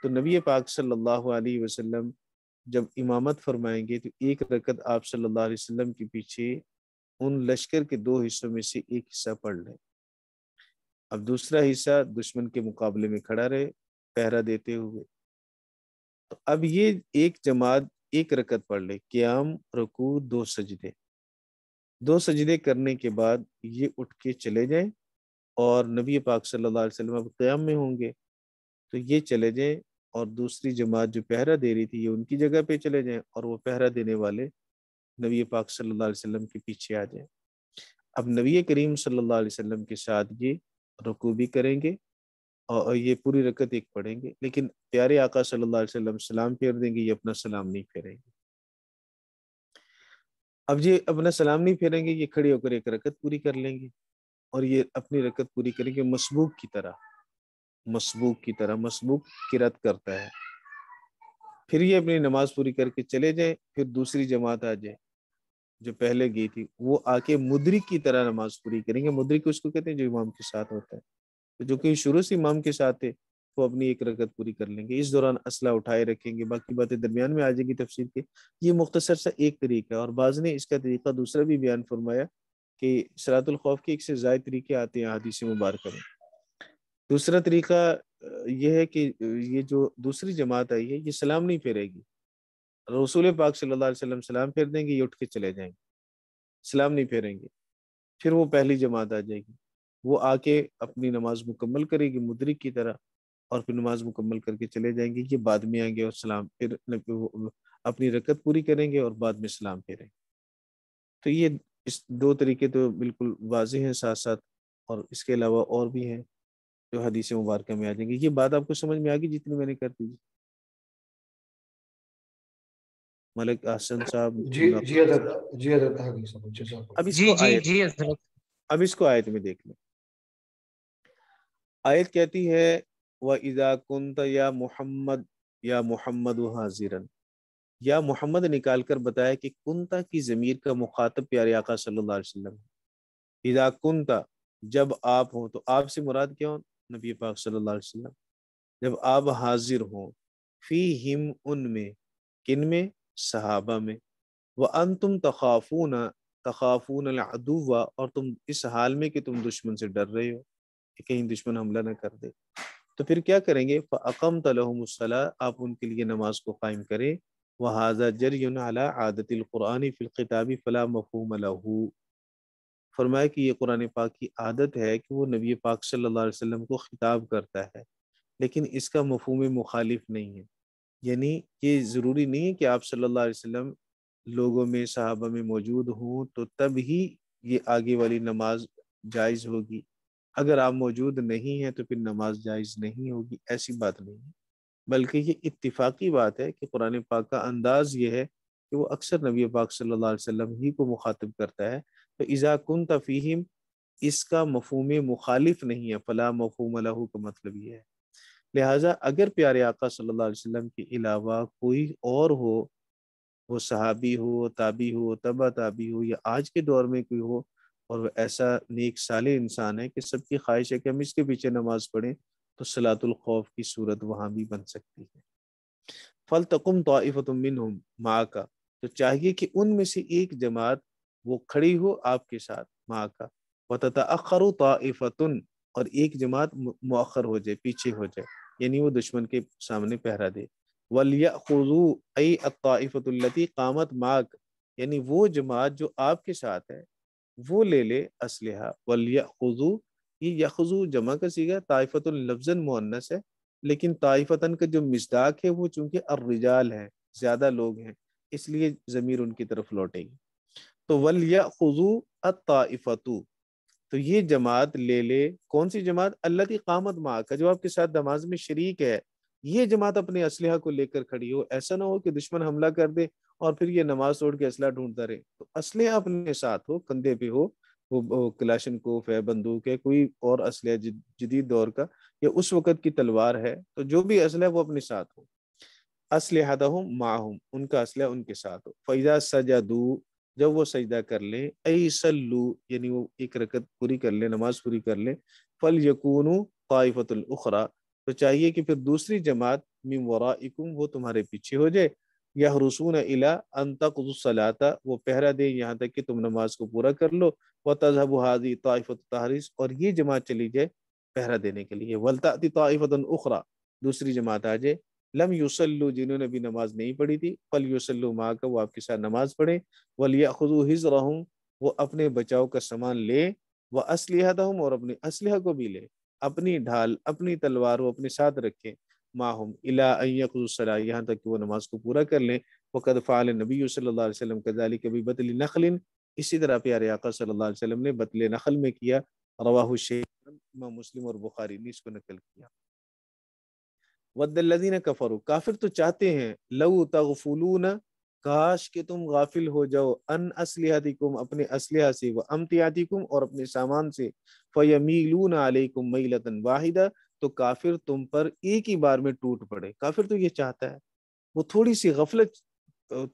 تو نبی پاک صلی اللہ علیہ وسلم جب امامت فرمائیں گے تو 1 رکعت آپ صلی اللہ علیہ وسلم کے پیچھے ان لشکر کے 2 حصوں میں سے 1 حصہ پڑھ لیں، اب دوسرا حصہ دشمن کے مقابلے میں کھڑا رہے پہرا دیتے ہوئے۔ تو اب یہ ایک جماعت 1 رکعت پڑھ لے، قیام، رکوع، 2 سجدے، 2 سجدے کرنے کے بعد یہ اٹھ کے چلے جائیں، اور نبی پاک صلی اللہ علیہ وسلم اب قیام میں ہوں گے تو یہ چلے جائیں، اور دوسری جماعت جو پہرا دے رہی تھی یہ ان کی جگہ پہ چلے جائیں، اور وہ پہرا دینے والے نبی پاک صلی اللہ علیہ وسلم کے پیچھے آ جائیں۔ اب نبی کریم صلی اللہ علیہ وسلم کے ساتھ یہ رکوع بھی کریں گے اور یہ پوری رکعت 1 پڑھیں گے، لیکن پیارے آقا صلی اللہ علیہ وسلم سلام پھیر دیں گے، یہ اپنا سلام نہیں پھیریں گے۔ اب یہ اپنا سلام نہیں پھیریں گے، یہ کھڑے ہو کر 1 رکعت پوری کر لیں گے، اور یہ اپنی رکعت پوری کریں گے مسبوق کی طرح، مسبوق قرات کرتا ہے، پھر یہ اپنی نماز پوری کر کے چلے جائیں، پھر دوسری جماعت آ جائے جو پہلے گئی تھی، وہ آ کے مدرک کی طرح نماز پوری کریں گے۔ مدرک اس کو کہتے ہیں جو امام کے ساتھ ہوتا ہے، تو جو کہ شروع سے امام کے ساتھ تھے وہ اپنی 1 رکعت پوری کر لیں گے، اس دوران اسلحہ اٹھائے رکھیں گے، باقی باتیں درمیان میں آ جائیں گی تفسیر کے۔ یہ مختصر سا ایک طریقہ ہے، اور بعض نے اس کا طریقہ دوسرا بھی بیان فرمایا کہ صلاۃ الخوف کے 1 سے زائد طریقے آتے ہیں حدیث مبارکہ میں۔ دوسرا طریقہ یہ ہے کہ یہ جو دوسری جماعت آئی ہے یہ سلام نہیں پھیرے گی، رسول پاک صلی اللہ علیہ وسلم سلام پھیر دیں گے، یہ اٹھ کے چلے جائیں گے، سلام نہیں پھیریں گے، پھر وہ پہلی جماعت آ جائے گی، وہ آ کے اپنی نماز مکمل کرے گی مدرک کی طرح، اور پھر نماز مکمل کر کے چلے جائیں گے، یہ بعد میں آئیں گے اور سلام پھر اپنی رکعت پوری کریں گے اور بعد میں سلام پھیریں گے۔ تو یہ اس 2 طریقے تو بالکل واضح ہیں ساتھ ساتھ، اور اس کے علاوہ اور بھی ہیں جو حدیث مبارکہ میں آ جائیں گے۔ یہ بات آپ کو سمجھ میں آ گئی جتنی میں نے کر دی؟ ملک احسن صاحب جی حضرت آگے سمجھ جزاک اب اللہ۔ اس کو جی حضرت۔ اب اس کو آیت میں دیکھ لیں۔ آیت کہتی ہے وَإِذَا كُنْتَ يَا مُحَمَّدُ یا محمد حاضراً، یا محمد نکال کر بتایا کہ کنتا کی ضمیر کا مخاطب پیارے آقا صلی اللہ علیہ وسلم، اذا کنتا جب آپ ہوں، تو آپ سے مراد کیا ہوں؟ نبی پاک صلی اللہ علیہ وسلم، جب آپ حاضر ہوں، فیہم ان میں، کن میں؟ صحابہ میں، وانتم تخافون العدو، اور تم اس حال میں کہ تم دشمن سے ڈر رہے ہو کہ کہیں دشمن حملہ نہ کر دے، تو پھر کیا کریں گے؟ فَأَقَمْتَ لَهُمُ الصَّلَاةَ، آپ ان کے لیے نماز کو قائم کریں، وَهَذَا جَرْيٌ عَلَىٰ عَادَةِ الْقُرْآنِ فِي الْخِطَابِ فَلَا مَفْهُومَ لَهُ، فرمایا کہ یہ قرآن پاک کی عادت ہے کہ وہ نبی پاک صلی اللہ علیہ وسلم کو خطاب کرتا ہے، لیکن اس کا مفہوم مخالف نہیں ہے، یعنی یہ ضروری نہیں ہے کہ آپ صلی اللہ علیہ وسلم لوگوں میں، صحابہ میں موجود ہوں تو تب ہی یہ آگے والی نماز جائز ہوگی، اگر آپ موجود نہیں ہیں تو پھر نماز جائز نہیں ہوگی، ایسی بات نہیں ہے، بلکہ یہ اتفاقی بات ہے کہ قرآن پاک کا انداز یہ ہے کہ وہ اکثر نبی پاک صلی اللہ علیہ وسلم ہی کو مخاطب کرتا ہے، تو اذا کنت فیہم اس کا مفہوم مخالف نہیں ہے، فلا مفہوم لہ کا مطلب یہ ہے، لہٰذا اگر پیارے آقا صلی اللہ علیہ وسلم کے علاوہ کوئی اور ہو، وہ صحابی ہو، تابی ہو، تبع تابی ہو، یا آج کے دور میں کوئی ہو، اور وہ ایسا نیک صالح انسان ہے کہ سب کی خواہش ہے کہ ہم اس کے پیچھے نماز پڑھیں، تو صلاۃ الخوف کی صورت وہاں بھی بن سکتی ہے۔ فَلْتَقُمْ طَائِفَةٌ مِّنْهُمْ مَعَكَ، تو چاہیے کہ ان میں سے ایک جماعت وہ کھڑی ہو آپ کے ساتھ، مَعَكَ وَتَتَأَخَّرُ طَائِفَةٌ، اور ایک جماعت مؤخر ہو جائے، پیچھے ہو جائے، یعنی وہ دشمن کے سامنے پہرا دے۔ وَلْيَأْخُذُوا أَيْ الطَّائِفَةُ الَّتِي قَامَتْ مَعَكَ، یعنی وہ جماعت جو آپ کے ساتھ ہے، وہ لے لے اسلحہ. وَلْيَأْخُذُوا، یہ یخذو جمع کا صیغہ، طائفۃ لفظاً مؤنث ہے، لیکن طائفتن کا جو مصداق ہے وہ چونکہ الرجال ہے، زیادہ لوگ ہیں، اس لیے ضمیر ان کی طرف لوٹے گی. تو وَلْيَأْخُذُوا الطَّائِفَةُ، تو یہ جماعت لے لے. کون سی جماعت؟ التی قامت معک، جو آپ کے ساتھ نماز میں شریک ہے. یہ جماعت اپنے اسلحہ کو لے کر کھڑی ہو. ایسا نہ ہو کہ دشمن حملہ کر دے اور پھر یہ نماز توڑ کے اسلحہ ڈھونڈتا رہے. تو اسلحہ اپنے ساتھ ہو، کندھے پہ ہو، وہ کلاشن کوف ہے، بندوق ہے، کوئی اور اسلحہ جدید دور کا یا اس وقت کی تلوار ہے، تو جو بھی اسلحہ وہ اپنے ساتھ ہو. اسلحتہم معہم، ان کا اسلحہ ان کے ساتھ ہو. فَإِذَا سَجَدُوا، جب وہ سجدہ کر لیں، ای صلو، یعنی وہ ایک رکعت پوری کر لیں، نماز پوری کر لیں. فَلْيَكُونُوا طَائِفَةُ الْأُخْرَى، تو چاہیے کہ پھر دوسری جماعت من ورائکم، وہ تمہارے پیچھے ہو جائے. یحرسون الی ان تقضوا الصلاۃ، وہ پہرا دے یہاں تک کہ تم نماز کو پورا کر لو. وتذهب هذه طائفة التحریس، اور یہ جماعت چلی جائے پہرا دینے کے لیے. ولتأتی طائفة اخرى، دوسری جماعت آ جائے. لم یصلوا، جنہوں نے بھی نماز نہیں پڑھی تھی. فلیصلوا معک، وہ آپ کے ساتھ نماز پڑھیں. ولیأخذوا حذرهم، وہ اپنے بچاؤ کا سامان لے. واسلحتهم، اور اپنے اسلحہ کو بھی لے، اپنی ڈھال، اپنی تلوار وہ اپنے ساتھ رکھیں. ماہم الی ان یقضوا الصلاۃ، یہاں تک کہ وہ نماز کو پورا کر لیں. وقد فعل النبی صلی اللہ علیہ وسلم كذلك ببطل نخل، اسی طرح پیارے آقا صلی اللہ علیہ وسلم نے بطل نخل میں کیا. رواہ الشیخ، امام مسلم اور بخاری نے اس کو نقل کیا. ود الذین کفروا، کافر تو چاہتے ہیں، لو تغفلون، کاش کہ تم غافل ہو جاؤ، ان اسلحتکم، اپنے اسلحہ سے، و امتیاتکم، اور اپنے سامان سے. فیمیلون علیکم میلۃ واحدہ، تو کافر تم پر ایک ہی بار میں ٹوٹ پڑے. کافر تو یہ چاہتا ہے، وہ تھوڑی سی غفلت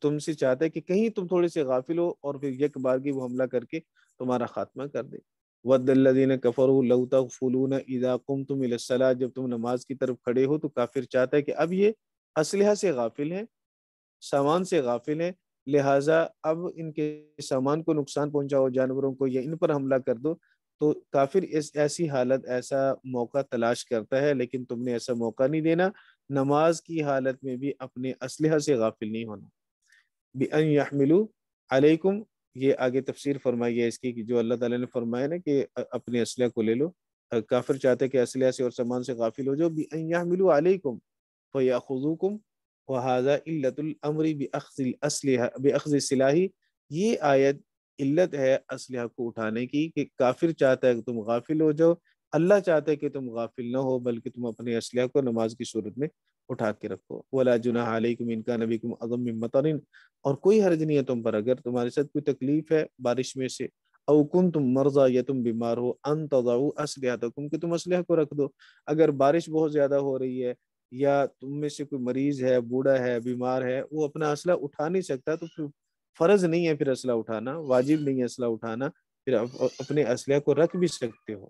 تم سے چاہتا ہے کہ کہیں تم تھوڑے سے غافل ہو اور پھر یک بارگی وہ حملہ کر کے تمہارا خاتمہ کر دے. وَدَّ الَّذِينَ كَفَرُوا لَوْ تَغْفُلُونَ إِذَا قُمْتُمْ إِلَى الصَّلَاةِ، جب تم نماز کی طرف کھڑے ہو تو کافر چاہتا ہے کہ اب یہ اسلحہ سے غافل ہیں، سامان سے غافل ہیں، لہٰذا اب ان کے سامان کو نقصان پہنچاؤ، جانوروں کو، یا ان پر حملہ کر دو. تو کافر ایسی حالت، ایسا موقع تلاش کرتا ہے، لیکن تم نے ایسا موقع نہیں دینا. نماز کی حالت میں بھی اپنے اسلحہ سے غافل نہیں ہونا. بِأَن يَحْمِلُوا عَلَيْكُمْ، یہ آگے تفسیر فرمائی ہے اس کی، کہ جو اللہ تعالیٰ نے فرمایا نا کہ اپنے اسلحہ کو لے لو. کافر چاہتے کہ اسلحہ سے اور سامان سے غافل ہو جاؤ. بِأَن يَحْمِلُوا عَلَيْكُمْ فَيَأْخُذُوكُمْ وَهَذَا إِلَّةُ الْأَمْرِ بِأَخْذِ السِّلَاحِ، یہ آیت علت ہے اسلحہ کو اٹھانے کی، کہ کافر چاہتا ہے کہ تم غافل ہو جاؤ، اللہ چاہتا ہے کہ تم غافل نہ ہو، بلکہ تم اپنے اسلحہ کو نماز کی صورت میں اٹھا کے رکھو. وَلَا جُنَاحَ عَلَيْكُمْ إِن كَانَ بِكُمْ أَذًى مِّن مَطَرٍ، اور کوئی حرج نہیں ہے تم پر اگر تمہارے ساتھ کوئی تکلیف ہے بارش میں سے. او کنتم مرضى، یا تم بیمار ہو، ان تضعوا اسلحتکم، کہ تم اسلحہ کو رکھ دو. اگر بارش بہت زیادہ ہو رہی ہے یا تم میں سے کوئی مریض ہے، بوڑھا ہے، بیمار ہے، وہ اپنا اسلحہ اٹھا نہیں سکتا، تو پھر فرض نہیں ہے پھر اسلحہ اٹھانا، واجب نہیں ہے اسلحہ اٹھانا، پھر اپنے اسلحہ کو رکھ بھی سکتے ہو.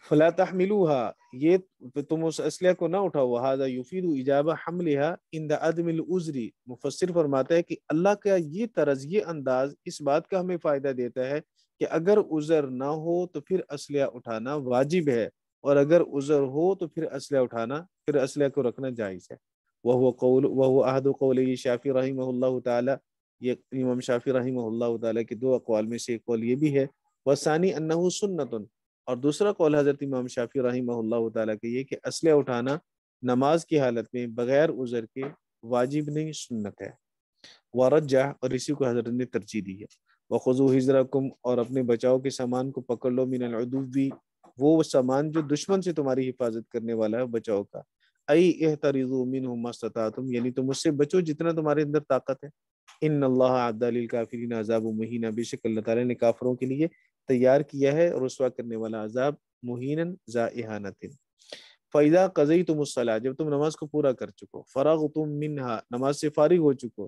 فلا تحملوها، یہ تم اس اسلحہ کو نہ اٹھاؤ. وهذا يفيد اجابہ حملها عند عدم العذر، مفسر فرماتا ہے کہ اللہ کا یہ طرز، یہ انداز اس بات کا ہمیں فائدہ دیتا ہے کہ اگر عذر نہ ہو تو پھر اسلحہ اٹھانا واجب ہے، اور اگر عذر ہو تو پھر اسلحہ اٹھانا، پھر اسلحہ کو رکھنا جائز ہے. وهو احد قول شافعی رحمہ اللہ تعالی، یہ امام شافعی رحمہ اللہ تعالی کے دو اقوال میں سے ایک قول یہ بھی ہے. والثانی انه سنۃ، اور دوسرا قول حضرت امام شافعی رحمہ اللہ تعالیٰ کے یہ کہ اسلحہ اٹھانا نماز کی حالت میں بغیر عذر کے واجب نہیں، سنت ہے. ورجح، اور اسی کو حضرت نے ترجیح دی ہے. وخذوا حذرکم، اور اپنے بچاؤ کے سامان کو پکڑ لو. من العدو، وہ سامان جو دشمن سے تمہاری حفاظت کرنے والا ہے، بچاؤ کا. ای احترزوا منہ ما استطعتم، یعنی تم اس سے بچو جتنا تمہارے اندر طاقت ہے. ان اللہ اعد للکافرین عذاب مہین، بے شک اللہ تعالیٰ نے کافروں کے لیے تیار کیا ہے رسوا کرنے والا عذاب، مہینن ذا اہانت. فَإِذَا قَضَيْتُمُ الصَّلَاةَ، جب تم نماز کو پورا کر چکو. فَرَغْتُم مِّنْهَا، نماز سے فارغ ہو چکو.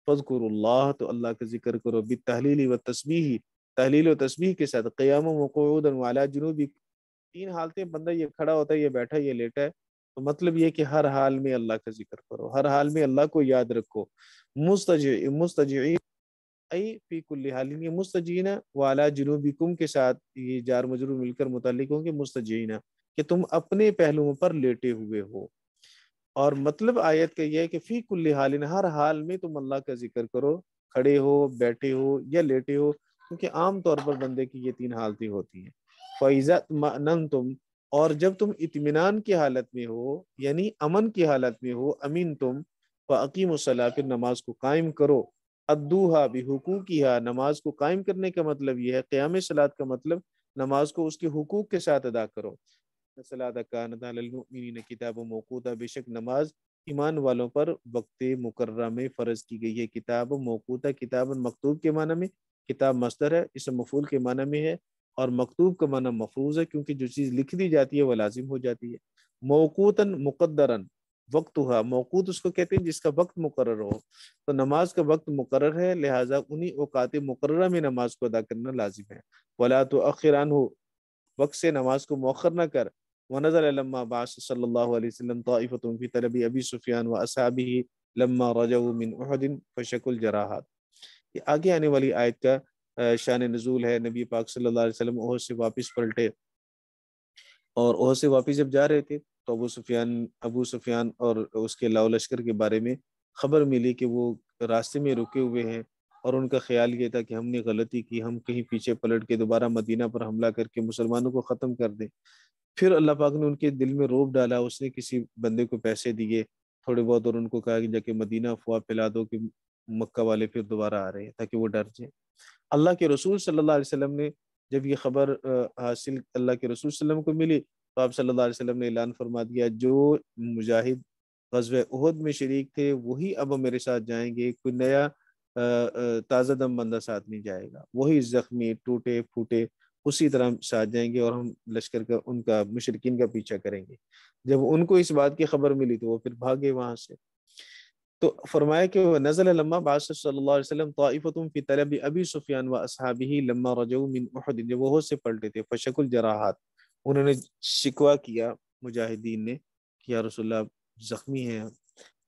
فَاذْكُرُوا اللَّهَ، تو اللہ کا ذکر کرو. بِالتَّحْلِيلِ وَالتَّسْبِيحِ، تحلیل و تسبیح کے ساتھ. قیاما وقعودا وعلی جنوب، تین حالتیں، بندہ یہ کھڑا ہوتا ہے، یہ بیٹھا ہے، یہ لیٹا ہے. تو مطلب یہ کہ ہر حال میں اللہ کا ذکر کرو، ہر حال میں اللہ کو یاد رکھو. مستجعین ای فی کل حال، یہ مستجعین وعلی جنوبکم کے ساتھ یہ جار مجرور مل کر متعلق ہوں گے مستجعین، کہ تم اپنے پہلوؤں پر لیٹے ہوئے ہو. اور مطلب آیت کا یہ ہے کہ فی کل حال، ہر حال میں تم اللہ کا ذکر کرو، کھڑے ہو، بیٹھے ہو یا لیٹے ہو، کیونکہ عام طور پر بندے کی یہ 3 حالتیں ہوتی ہیں. فَإِذَا اطْمَأْنَنْتُمْ، اور جب تم اطمینان کی حالت میں ہو، یعنی امن کی حالت میں ہو، امین تم، فَأَقِيمُوا الصَّلَاةَ، پھر نماز کو قائم کرو. ادوہا بحقوقہا، نماز کو قائم کرنے کا مطلب یہ ہے، قیام صلاۃ کا مطلب نماز کو اس کے حقوق کے ساتھ ادا کرو. الصلاۃ کانت علی المؤمنین کتابا موقوتا، بے شک نماز ایمان والوں پر وقت مقررہ میں فرض کی گئی ہے. کتاب موقوتا، کتاب مکتوب کے معنی میں، کتاب مصدر ہے، اسم مفعول کے معنی میں ہے، اور مکتوب کا معنی مفروض ہے، کیونکہ جو چیز لکھ دی جاتی ہے وہ لازم ہو جاتی ہے. موقوتاً مقدراً، وقتها، موقوت اس کو کہتے ہیں جس کا وقت مقرر ہو. تو نماز کا وقت مقرر ہے، لہٰذا انہی اوقات مقررہ میں نماز کو ادا کرنا لازم ہے. ولا تؤخر عنہ، وقت سے نماز کو مؤخر نہ کر. ونزل لما بعث صلی اللہ علیہ وسلم طائفة فی طلب ابی سفیان واصحابہ لما رجعوا من احد فشکوا الجراحات. یہ آگے آنے والی آیت کا شان نزول ہے. نبی پاک صلی اللہ علیہ وسلم احد سے واپس پلٹے، اور احد سے واپس جب جا رہے تھے تو ابو سفیان اور اس کے لاؤ لشکر کے بارے میں خبر ملی کہ وہ راستے میں رکے ہوئے ہیں، اور ان کا خیال یہ تھا کہ ہم نے غلطی کی، ہم کہیں پیچھے پلٹ کے دوبارہ مدینہ پر حملہ کر کے مسلمانوں کو ختم کر دیں. پھر اللہ پاک نے ان کے دل میں رعب ڈالا. اس نے کسی بندے کو پیسے دیے تھوڑے بہت، اور ان کو کہا کہ جا کے مدینہ افواہ پھیلا دو کہ مکہ والے پھر دوبارہ آ رہے ہیں، تاکہ وہ ڈر جائیں. اللہ کے رسول صلی اللہ علیہ وسلم نے جب یہ خبر حاصل اللہ کے رسول صلی اللہ علیہ وسلم کو ملی تو آپ صلی اللہ علیہ وسلم نے اعلان فرما دیا، جو مجاہد غزوہ احد میں شریک تھے وہی اب میرے ساتھ جائیں گے، کوئی نیا تازہ دم بندہ ساتھ نہیں جائے گا. وہی زخمی ٹوٹے پھوٹے اسی طرح ساتھ جائیں گے، اور ہم لشکر کا ان کا مشرکین کا پیچھا کریں گے. جب ان کو اس بات کی خبر ملی تو وہ پھر بھاگے وہاں سے. تو فرمایا کہ نزل لما بعث صلی اللہ علیہ وسلم طائفة فی طلب ابی سفیان واصحابہ لما رجعوا من احد، جب وہ سے پلٹے تھے، فشکوا الجراحات، انہوں نے شکوہ کیا مجاہدین نے کہ یا رسول اللہ زخمی ہیں.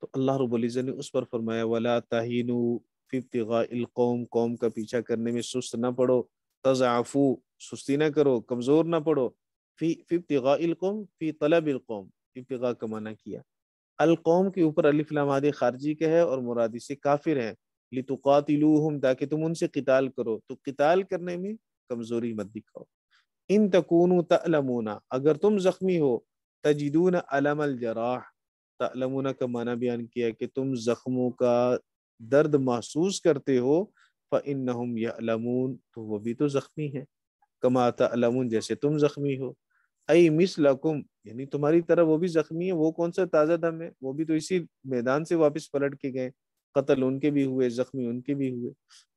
تو اللہ رب العزت نے اس پر فرمایا ولا تہینوا فی ابتغاء القوم، قوم کا پیچھا کرنے میں سست نہ پڑو. تضعفوا، سستی نہ کرو، کمزور نہ پڑو. فی ابتغاء القوم، فی طلب القوم، ابتغاء کا معنی کیا. القوم کے اوپر الف لام مادی خارجی کا ہے، اور مرادی سے کافر ہیں. لتقاتلوہم، تاکہ تم ان سے قتال کرو. تو قتال کرنے میں کمزوری مت دکھاؤ. ان تکونوا تعلمون، اگر تم زخمی ہو، تجدون علم الجراح، تعلمون کا معنی بیان کیا کہ تم زخموں کا درد محسوس کرتے ہو. فإنہم یعلمون، تو وہ بھی تو زخمی ہیں. کما تعلمون، جیسے تم زخمی ہو. ای مثلکم، یعنی تمہاری طرح وہ بھی زخمی ہے. وہ کون سا تازہ دم ہے، وہ بھی تو اسی میدان سے واپس پلٹ کے گئے. قتل ان کے بھی ہوئے، زخمی ان کے بھی ہوئے.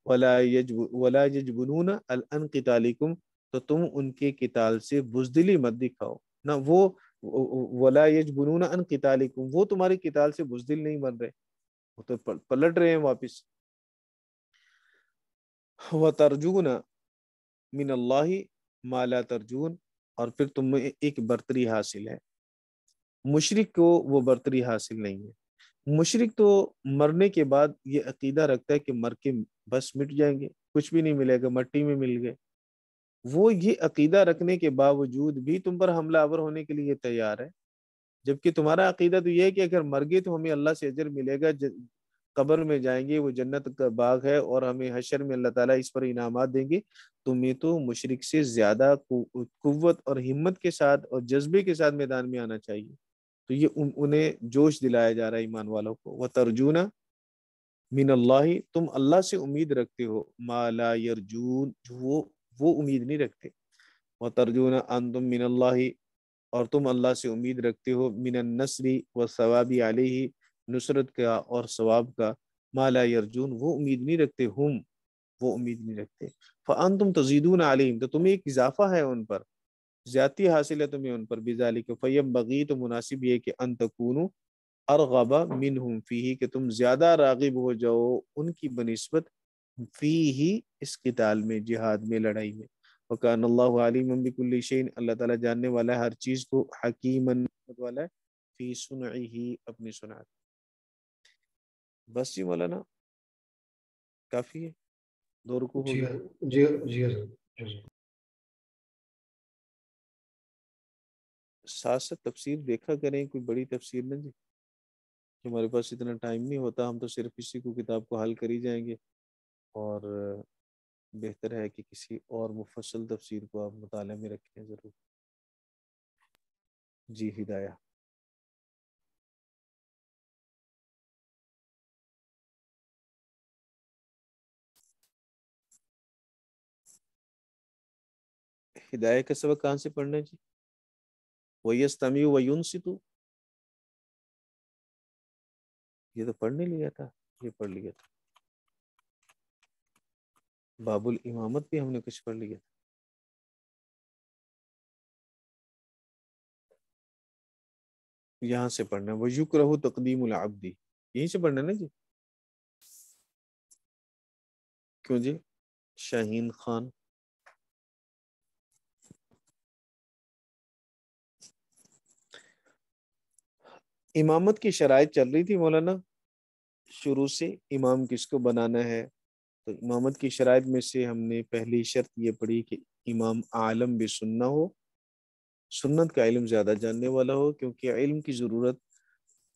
ولا یجبنون عن قتالکم، تو تم ان کے قتال سے بزدلی مت دکھاؤ. نہ وہ ولا یجبنون عن قتالکم، وہ تمہاری قتال سے بزدل نہیں بن رہے، وہ تو پلٹ رہے ہیں واپس. وترجون من اللہ ما لا ترجون، اور پھر تمہیں ایک برتری حاصل ہے. مشرک کو وہ برتری حاصل نہیں ہے. مشرک تو مرنے کے بعد یہ عقیدہ رکھتا ہے کہ مر کے بس مٹ جائیں گے، کچھ بھی نہیں ملے گا، مٹی میں مل گئے. وہ یہ عقیدہ رکھنے کے باوجود بھی تم پر حملہ آور ہونے کے لیے تیار ہے، جبکہ تمہارا عقیدہ تو یہ ہے کہ اگر مر گئے تو ہمیں اللہ سے اجر ملے گا، قبر میں جائیں گے، وہ جنت کا باغ ہے، اور ہمیں حشر میں اللہ تعالیٰ اس پر انعامات دیں گے. تمہیں تو مشرک سے زیادہ قوت اور ہمت کے ساتھ اور جذبے کے ساتھ میدان میں آنا چاہیے. تو یہ انہیں جوش دلایا جا رہا ہے ایمان والوں کو. وَتَرْجُونَ مِنَ اللَّهِ، تم اللہ سے امید رکھتے ہو. مَا لَا يَرْجُونَ، جو وہ امید نہیں رکھتے. وَتَرْجُونَ أَنْتُم مِنَ اللَّهِ، اور تم اللہ سے امید رکھتے ہو. مِنَ النَّصْرِ وَالثَّوَابِ عَلَيْهِ، نصرت کا اور ثواب کا. مَا لَا يَرْجُونَ، وہ امید نہیں رکھتے. وہ امید نہیں رکھتے. فَأَنْتُمْ تَزِيدُونَ عَلَيْهِمْ، تو تمہیں ایک اضافہ ہے ان پر، زیادتی حاصل ہے تمہیں ان پر. بِذَلِكَ فَيَنبَغِي، تو مناسب یہ کہ أَن تَكُونُوا أَرْغَبَ مِنْهُمْ فِيهِ، کہ تم زیادہ راغب ہو جاؤ ان کی بنسبت فِيهِ، اس قتال میں، جہاد میں، لڑائی میں. وَكَانَ اللَّهُ عَلِيمًا بِكُلِّ شَيْءٍ، اللہ تعالیٰ جاننے والا ہے ہر چیز کو. حکیماً، والا ہے فی صنعہ، اپنی صنعت. بس جی مولانا کافی ہے، 2 رکوع ہو گئے. جی ساتھ ساتھ تفسیر دیکھا کریں، کوئی بڑی تفسیر نہ جی، ہمارے پاس اتنا ٹائم نہیں ہوتا. ہم تو صرف اسی کو کتاب کو حل کر ہی جائیں گے، اور بہتر ہے کہ کسی اور مفصل تفسیر کو آپ مطالعہ میں رکھیں ضرور. جی ہدایہ. ہدایہ کا سبق کہاں سے پڑھنا ہے جی؟ وَيَسْتَمِعُ وَيُنْصِتُ، یہ تو پڑھنے لیا تھا، یہ پڑھ لیا تھا. باب الامامت بھی ہم نے کچھ پڑھ لیا تھا. یہاں سے پڑھنا ہے وَيُكْرَهُ تَقْدِيمُ الْعَبْدِ، یہیں سے پڑھنا ہے نا جی. کیوں جی؟ شاہین خان. امامت کی شرائط چل رہی تھی مولانا شروع سے، امام کس کو بنانا ہے. تو امامت کی شرائط میں سے ہم نے پہلی شرط یہ پڑھی کہ امام عالم بسنہ ہو، سنت کا علم زیادہ جاننے والا ہو، کیونکہ علم کی ضرورت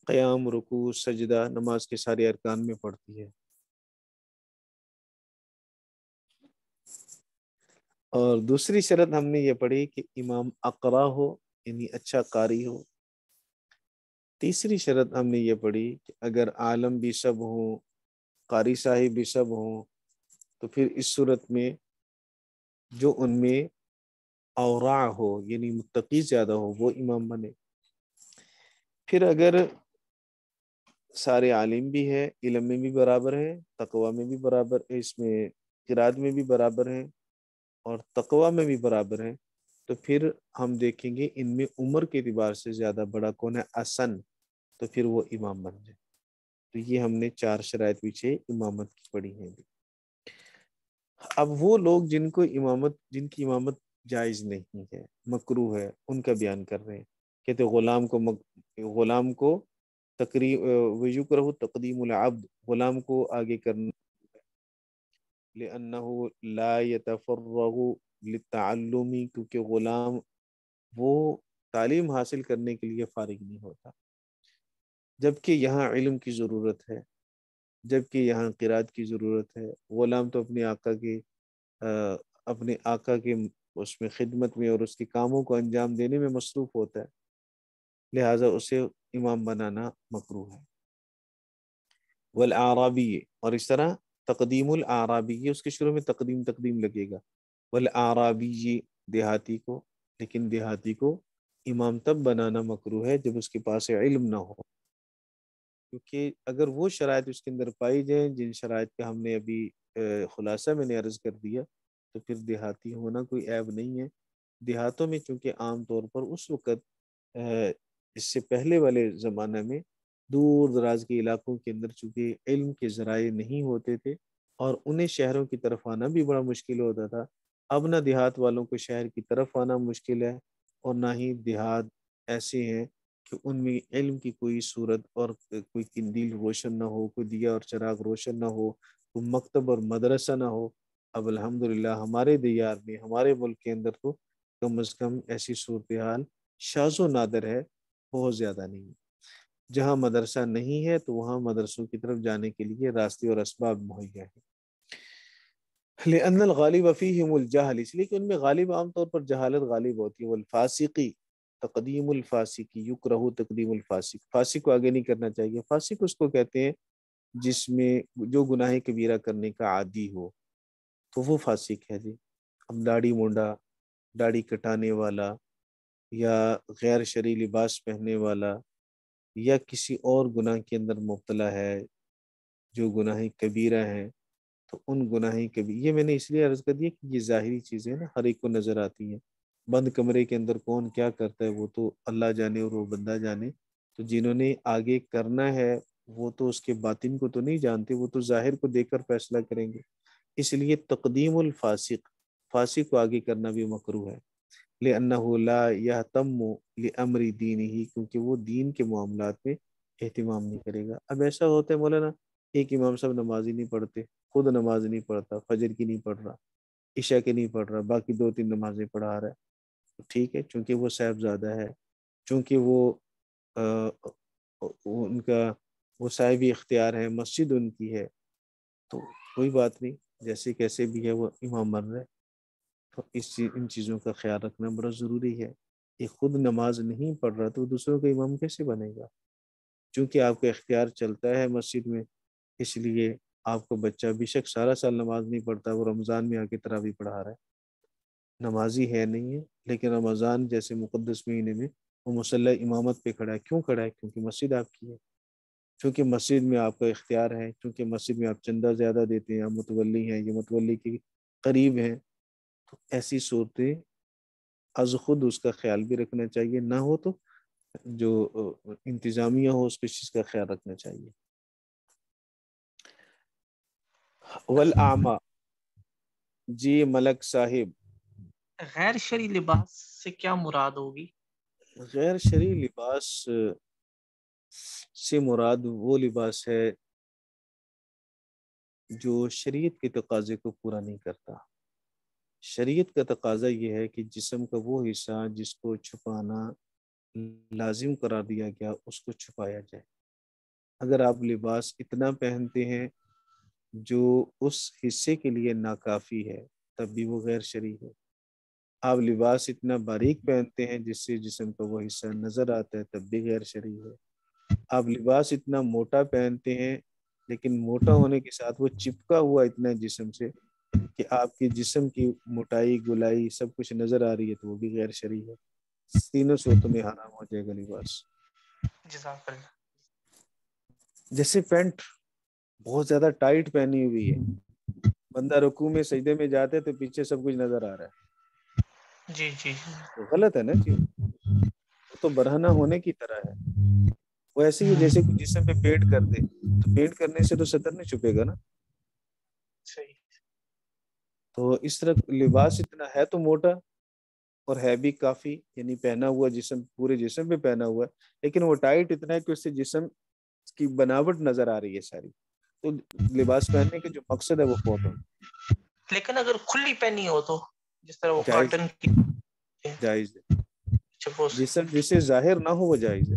قیام، رکوع، سجدہ، نماز کے سارے ارکان میں پڑتی ہے. اور دوسری شرط ہم نے یہ پڑھی کہ امام اقرا ہو، یعنی اچھا قاری ہو. تیسری شرط ہم نے یہ پڑھی کہ اگر عالم بھی سب ہوں، قاری صاحب بھی سب ہوں، تو پھر اس صورت میں جو ان میں اورع ہو، یعنی متقی زیادہ ہو، وہ امام بنے. پھر اگر سارے عالم بھی ہے، علم میں بھی برابر ہیں، تقوی میں بھی برابر، اس میں قرات میں بھی برابر ہیں اور تقوی میں بھی برابر ہیں، تو پھر ہم دیکھیں گے ان میں عمر کے اعتبار سے زیادہ بڑا کون ہے، اسن، تو پھر وہ امام بن جائے. تو یہ ہم نے 4 شرائط پیچھے امامت کی پڑھی ہیں. اب وہ لوگ جن کی امامت جائز نہیں ہے، مکروہ ہے، ان کا بیان کر رہے ہیں. کہتے غلام کو وَيُكْرَهُ تقدیم العبد، غلام کو آگے کرنا، لِأَنَّهُ لَا يَتَفَرَّغُ لِلتَّعَلُّمِ، کیونکہ غلام وہ تعلیم حاصل کرنے کے لیے فارغ نہیں ہوتا، جبکہ یہاں علم کی ضرورت ہے، جبکہ یہاں قرات کی ضرورت ہے. غلام تو اپنے آقا کے اس میں خدمت میں اور اس کے کاموں کو انجام دینے میں مصروف ہوتا ہے، لہٰذا اسے امام بنانا مکروہ ہے. والاعرابی، اور اس طرح تقدیم الاعرابی، اس کے شروع میں تقدیم لگے گا. والاعرابی، دیہاتی کو، لیکن دیہاتی کو امام تب بنانا مکروہ ہے جب اس کے پاس علم نہ ہو، کیونکہ اگر وہ شرائط اس کے اندر پائی جائیں جن شرائط کا ہم نے ابھی خلاصہ میں نے عرض کر دیا، تو پھر دیہاتی ہونا کوئی عیب نہیں ہے. دیہاتوں میں چونکہ عام طور پر اس وقت اس سے پہلے والے زمانہ میں دور دراز کے علاقوں کے اندر چونکہ علم کے ذرائع نہیں ہوتے تھے اور انہیں شہروں کی طرف آنا بھی بڑا مشکل ہوتا تھا. اب نہ دیہات والوں کو شہر کی طرف آنا مشکل ہے، اور نہ ہی دیہات ایسے ہیں کہ ان میں علم کی کوئی صورت اور کوئی قندیل روشن نہ ہو، کوئی دیا اور چراغ روشن نہ ہو، کوئی مکتب اور مدرسہ نہ ہو. اب الحمدللہ ہمارے دیار میں، ہمارے ملک کے اندر تو کم از کم ایسی صورتحال شاذ و نادر ہے، بہت زیادہ نہیں. جہاں مدرسہ نہیں ہے تو وہاں مدرسوں کی طرف جانے کے لیے راستے اور اسباب مہیا ہیں. لأن الغالب فیہم الجہل، اس لیے کہ ان میں غالب عام طور پر جہالت غالب ہوتی ہے. والفاسقی تقدیم الفاسقی، یکرہ تقدیم الفاسق، فاسق کو آگے نہیں کرنا چاہیے. فاسق اس کو کہتے ہیں جس میں جو گناہ کبیرہ کرنے کا عادی ہو، تو وہ فاسق ہے جی. اب داڑھی کٹانے والا، یا غیر شرعی لباس پہننے والا، یا کسی اور گناہ کے اندر مبتلا ہے جو گناہ کبیرہ ہیں، تو ان گناہ کبیرہ، یہ میں نے اس لیے عرض کر دیا کہ یہ ظاہری چیزیں نا ہر ایک کو نظر آتی ہیں. بند کمرے کے اندر کون کیا کرتا ہے وہ تو اللہ جانے اور وہ بندہ جانے. تو جنہوں نے آگے کرنا ہے وہ تو اس کے باطن کو تو نہیں جانتے، وہ تو ظاہر کو دیکھ کر فیصلہ کریں گے. اس لیے تقدیم الفاسق، فاسق کو آگے کرنا بھی مکروہ ہے. لِأَنَّهُ لَا يَهْتَمُّ لِأَمْرِ دِينِهِ، کیونکہ وہ دین کے معاملات میں اہتمام نہیں کرے گا. اب ایسا ہوتا ہے مولانا، ایک امام صاحب نماز ہی نہیں پڑھتے، خود نماز نہیں پڑھتا، فجر کی نہیں پڑھ رہا، عشاء کی نہیں پڑھ رہا، باقی 2-3 نمازیں پڑھا رہا ہے. ٹھیک ہے، چونکہ وہ صاحبزادہ ہے، چونکہ وہ ان کا وہ صاحب اختیار ہے، مسجد ان کی ہے، تو کوئی بات نہیں، جیسے کیسے بھی ہے وہ امام بن رہے، تو ان چیزوں کا خیال رکھنا بڑا ضروری ہے۔ کہ خود نماز نہیں پڑھ رہا تو دوسروں کا امام کیسے بنے گا؟ چونکہ آپ کا اختیار چلتا ہے مسجد میں، اس لیے آپ کو بچہ بے شک سارا سال نماز نہیں پڑھتا، وہ رمضان میں آ کے تراویح پڑھا رہا ہے، نمازی ہے نہیں ہے، لیکن رمضان جیسے مقدس مہینے میں وہ مصلی امامت پہ کھڑا ہے۔ کیوں کھڑا ہے؟ کیونکہ مسجد آپ کی ہے، چونکہ مسجد میں آپ کا اختیار ہے، چونکہ مسجد میں آپ چندہ زیادہ دیتے ہیں، آپ متولی ہیں، یہ متولی کے قریب ہیں، تو ایسی صورتیں از خود اس کا خیال بھی رکھنا چاہیے، نہ ہو تو جو انتظامیہ ہو اس چیز کا خیال رکھنا چاہیے۔ والاعمى، جی ملک صاحب، غیر شرعی لباس سے کیا مراد ہوگی؟ غیر شرعی لباس سے مراد وہ لباس ہے جو شریعت کے تقاضے کو پورا نہیں کرتا۔ شریعت کا تقاضا یہ ہے کہ جسم کا وہ حصہ جس کو چھپانا لازم قرار دیا گیا اس کو چھپایا جائے۔ اگر آپ لباس اتنا پہنتے ہیں جو اس حصے کے لیے ناکافی ہے تب بھی وہ غیر شرعی ہے۔ آپ لباس اتنا باریک پہنتے ہیں جس سے جسم کا وہ حصہ نظر آتا ہے تب بھی غیر شرعی ہے۔ آپ لباس اتنا موٹا پہنتے ہیں لیکن موٹا ہونے کے ساتھ وہ چپکا ہوا اتنا جسم سے کہ آپ کے جسم کی موٹائی گولائی سب کچھ نظر آ رہی ہے تو وہ بھی غیر شرعی ہے۔ تینوں صورتوں میں حرام ہو جائے گا لباس۔ جزاک اللہ۔ جیسے پینٹ بہت زیادہ ٹائٹ پہنی ہوئی ہے، بندہ رکوع میں سجدے میں جاتے تو پیچھے سب کچھ نظر آ رہا ہے، جی جی تو غلط ہے نا جی، وہ تو برہنہ ہونے کی طرح ہے۔ وہ ایسے ہی جیسے کوئی جسم پہ پینٹ کر دے تو پینٹ کرنے سے تو سطر نہیں چھپے گا نا۔ صحیح۔ تو اس طرح لباس اتنا ہے تو موٹا اور ہے بھی کافی، یعنی پہنا ہوا جسم پورے جسم پہ پہنا ہوا ہے، لیکن وہ ٹائٹ اتنا ہے کہ اس سے جسم کی بناوٹ نظر آ رہی ہے ساری، تو لباس پہننے کے جو مقصد ہے وہ بہت ہو۔ لیکن اگر کھلی پہنی ہو تو جس طرح وہ جائز کاٹن کی جائز ہے، جسم جسے ظاہر نہ ہو وہ جائز ہے۔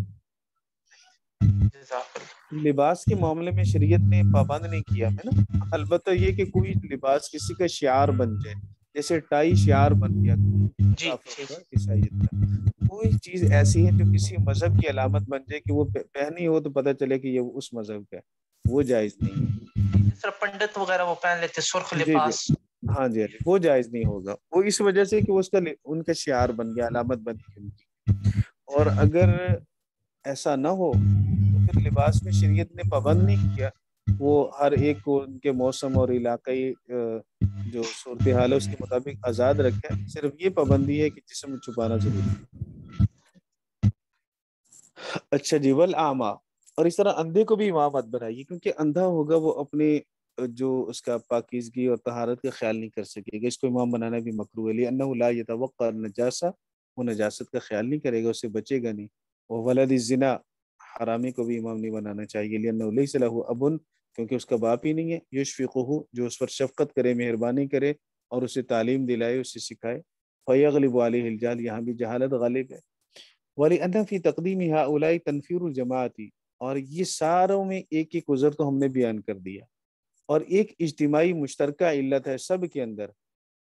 جزاک اللہ۔ لباس کے معاملے میں شریعت نے پابند نہیں کیا ہے نا، البتہ یہ کہ کوئی لباس کسی کا شعار بن جائے، جیسے ٹائی شعار بن گیا جی کافروں جی کا عیسائیت کا، کوئی چیز ایسی ہے جو کسی مذہب کی علامت بن جائے کہ وہ پہنی ہو تو پتہ چلے کہ یہ اس مذہب کا ہے، وہ جائز نہیں ہے۔ جس طرح پنڈت وغیرہ وہ پہن لیتے سرخ جی جی، لباس۔ ہاں جی وہ جائز نہیں ہوگا، وہ اس وجہ سے کہ اس کا ان کا شعار بن گیا، علامت بن گئی ان کی۔ اور اگر ایسا نہ ہو تو پھر لباس میں شریعت نے پابند نہیں کیا، وہ ہر ایک کو ان کے موسم اور علاقائی جو صورتحال ہے اس کے مطابق آزاد رکھے، صرف یہ پابندی ہے کہ جسم چھپانا ضروری ہے۔ اچھا جی، والاعمى، اور اس طرح اندھے کو بھی امام مت بنائیے، کیونکہ اندھا ہوگا وہ اپنے جو اس کا پاکیزگی اور طہارت کا خیال نہیں کر سکے گا، اس کو امام بنانا بھی مکروہ ہے، لأنه لا يتوقع النجاسة، وہ نجاست کا خیال نہیں کرے گا، اس سے بچے گا نہیں۔ وولد الزنا، حرامی کو بھی امام نہیں بنانا چاہیے، لأنه ليس له اب، کیونکہ اس کا باپ ہی نہیں ہے، یشفقه، جو اس پر شفقت کرے، مہربانی کرے اور اسے تعلیم دلائے، اسے سکھائے۔ فیغلب علیہ الجہل، یہاں بھی جہالت غالب ہے۔ وَلِأَنَّ فِي تَقْدِيمِ هَؤُلَاءِ تَنْفِيرُ الْجَمَاعَةِ، اور یہ ساروں میں ایک ایک عذر تو ہم نے بیان کر دیا، اور ایک اجتماعی مشترکہ علت ہے سب کے اندر،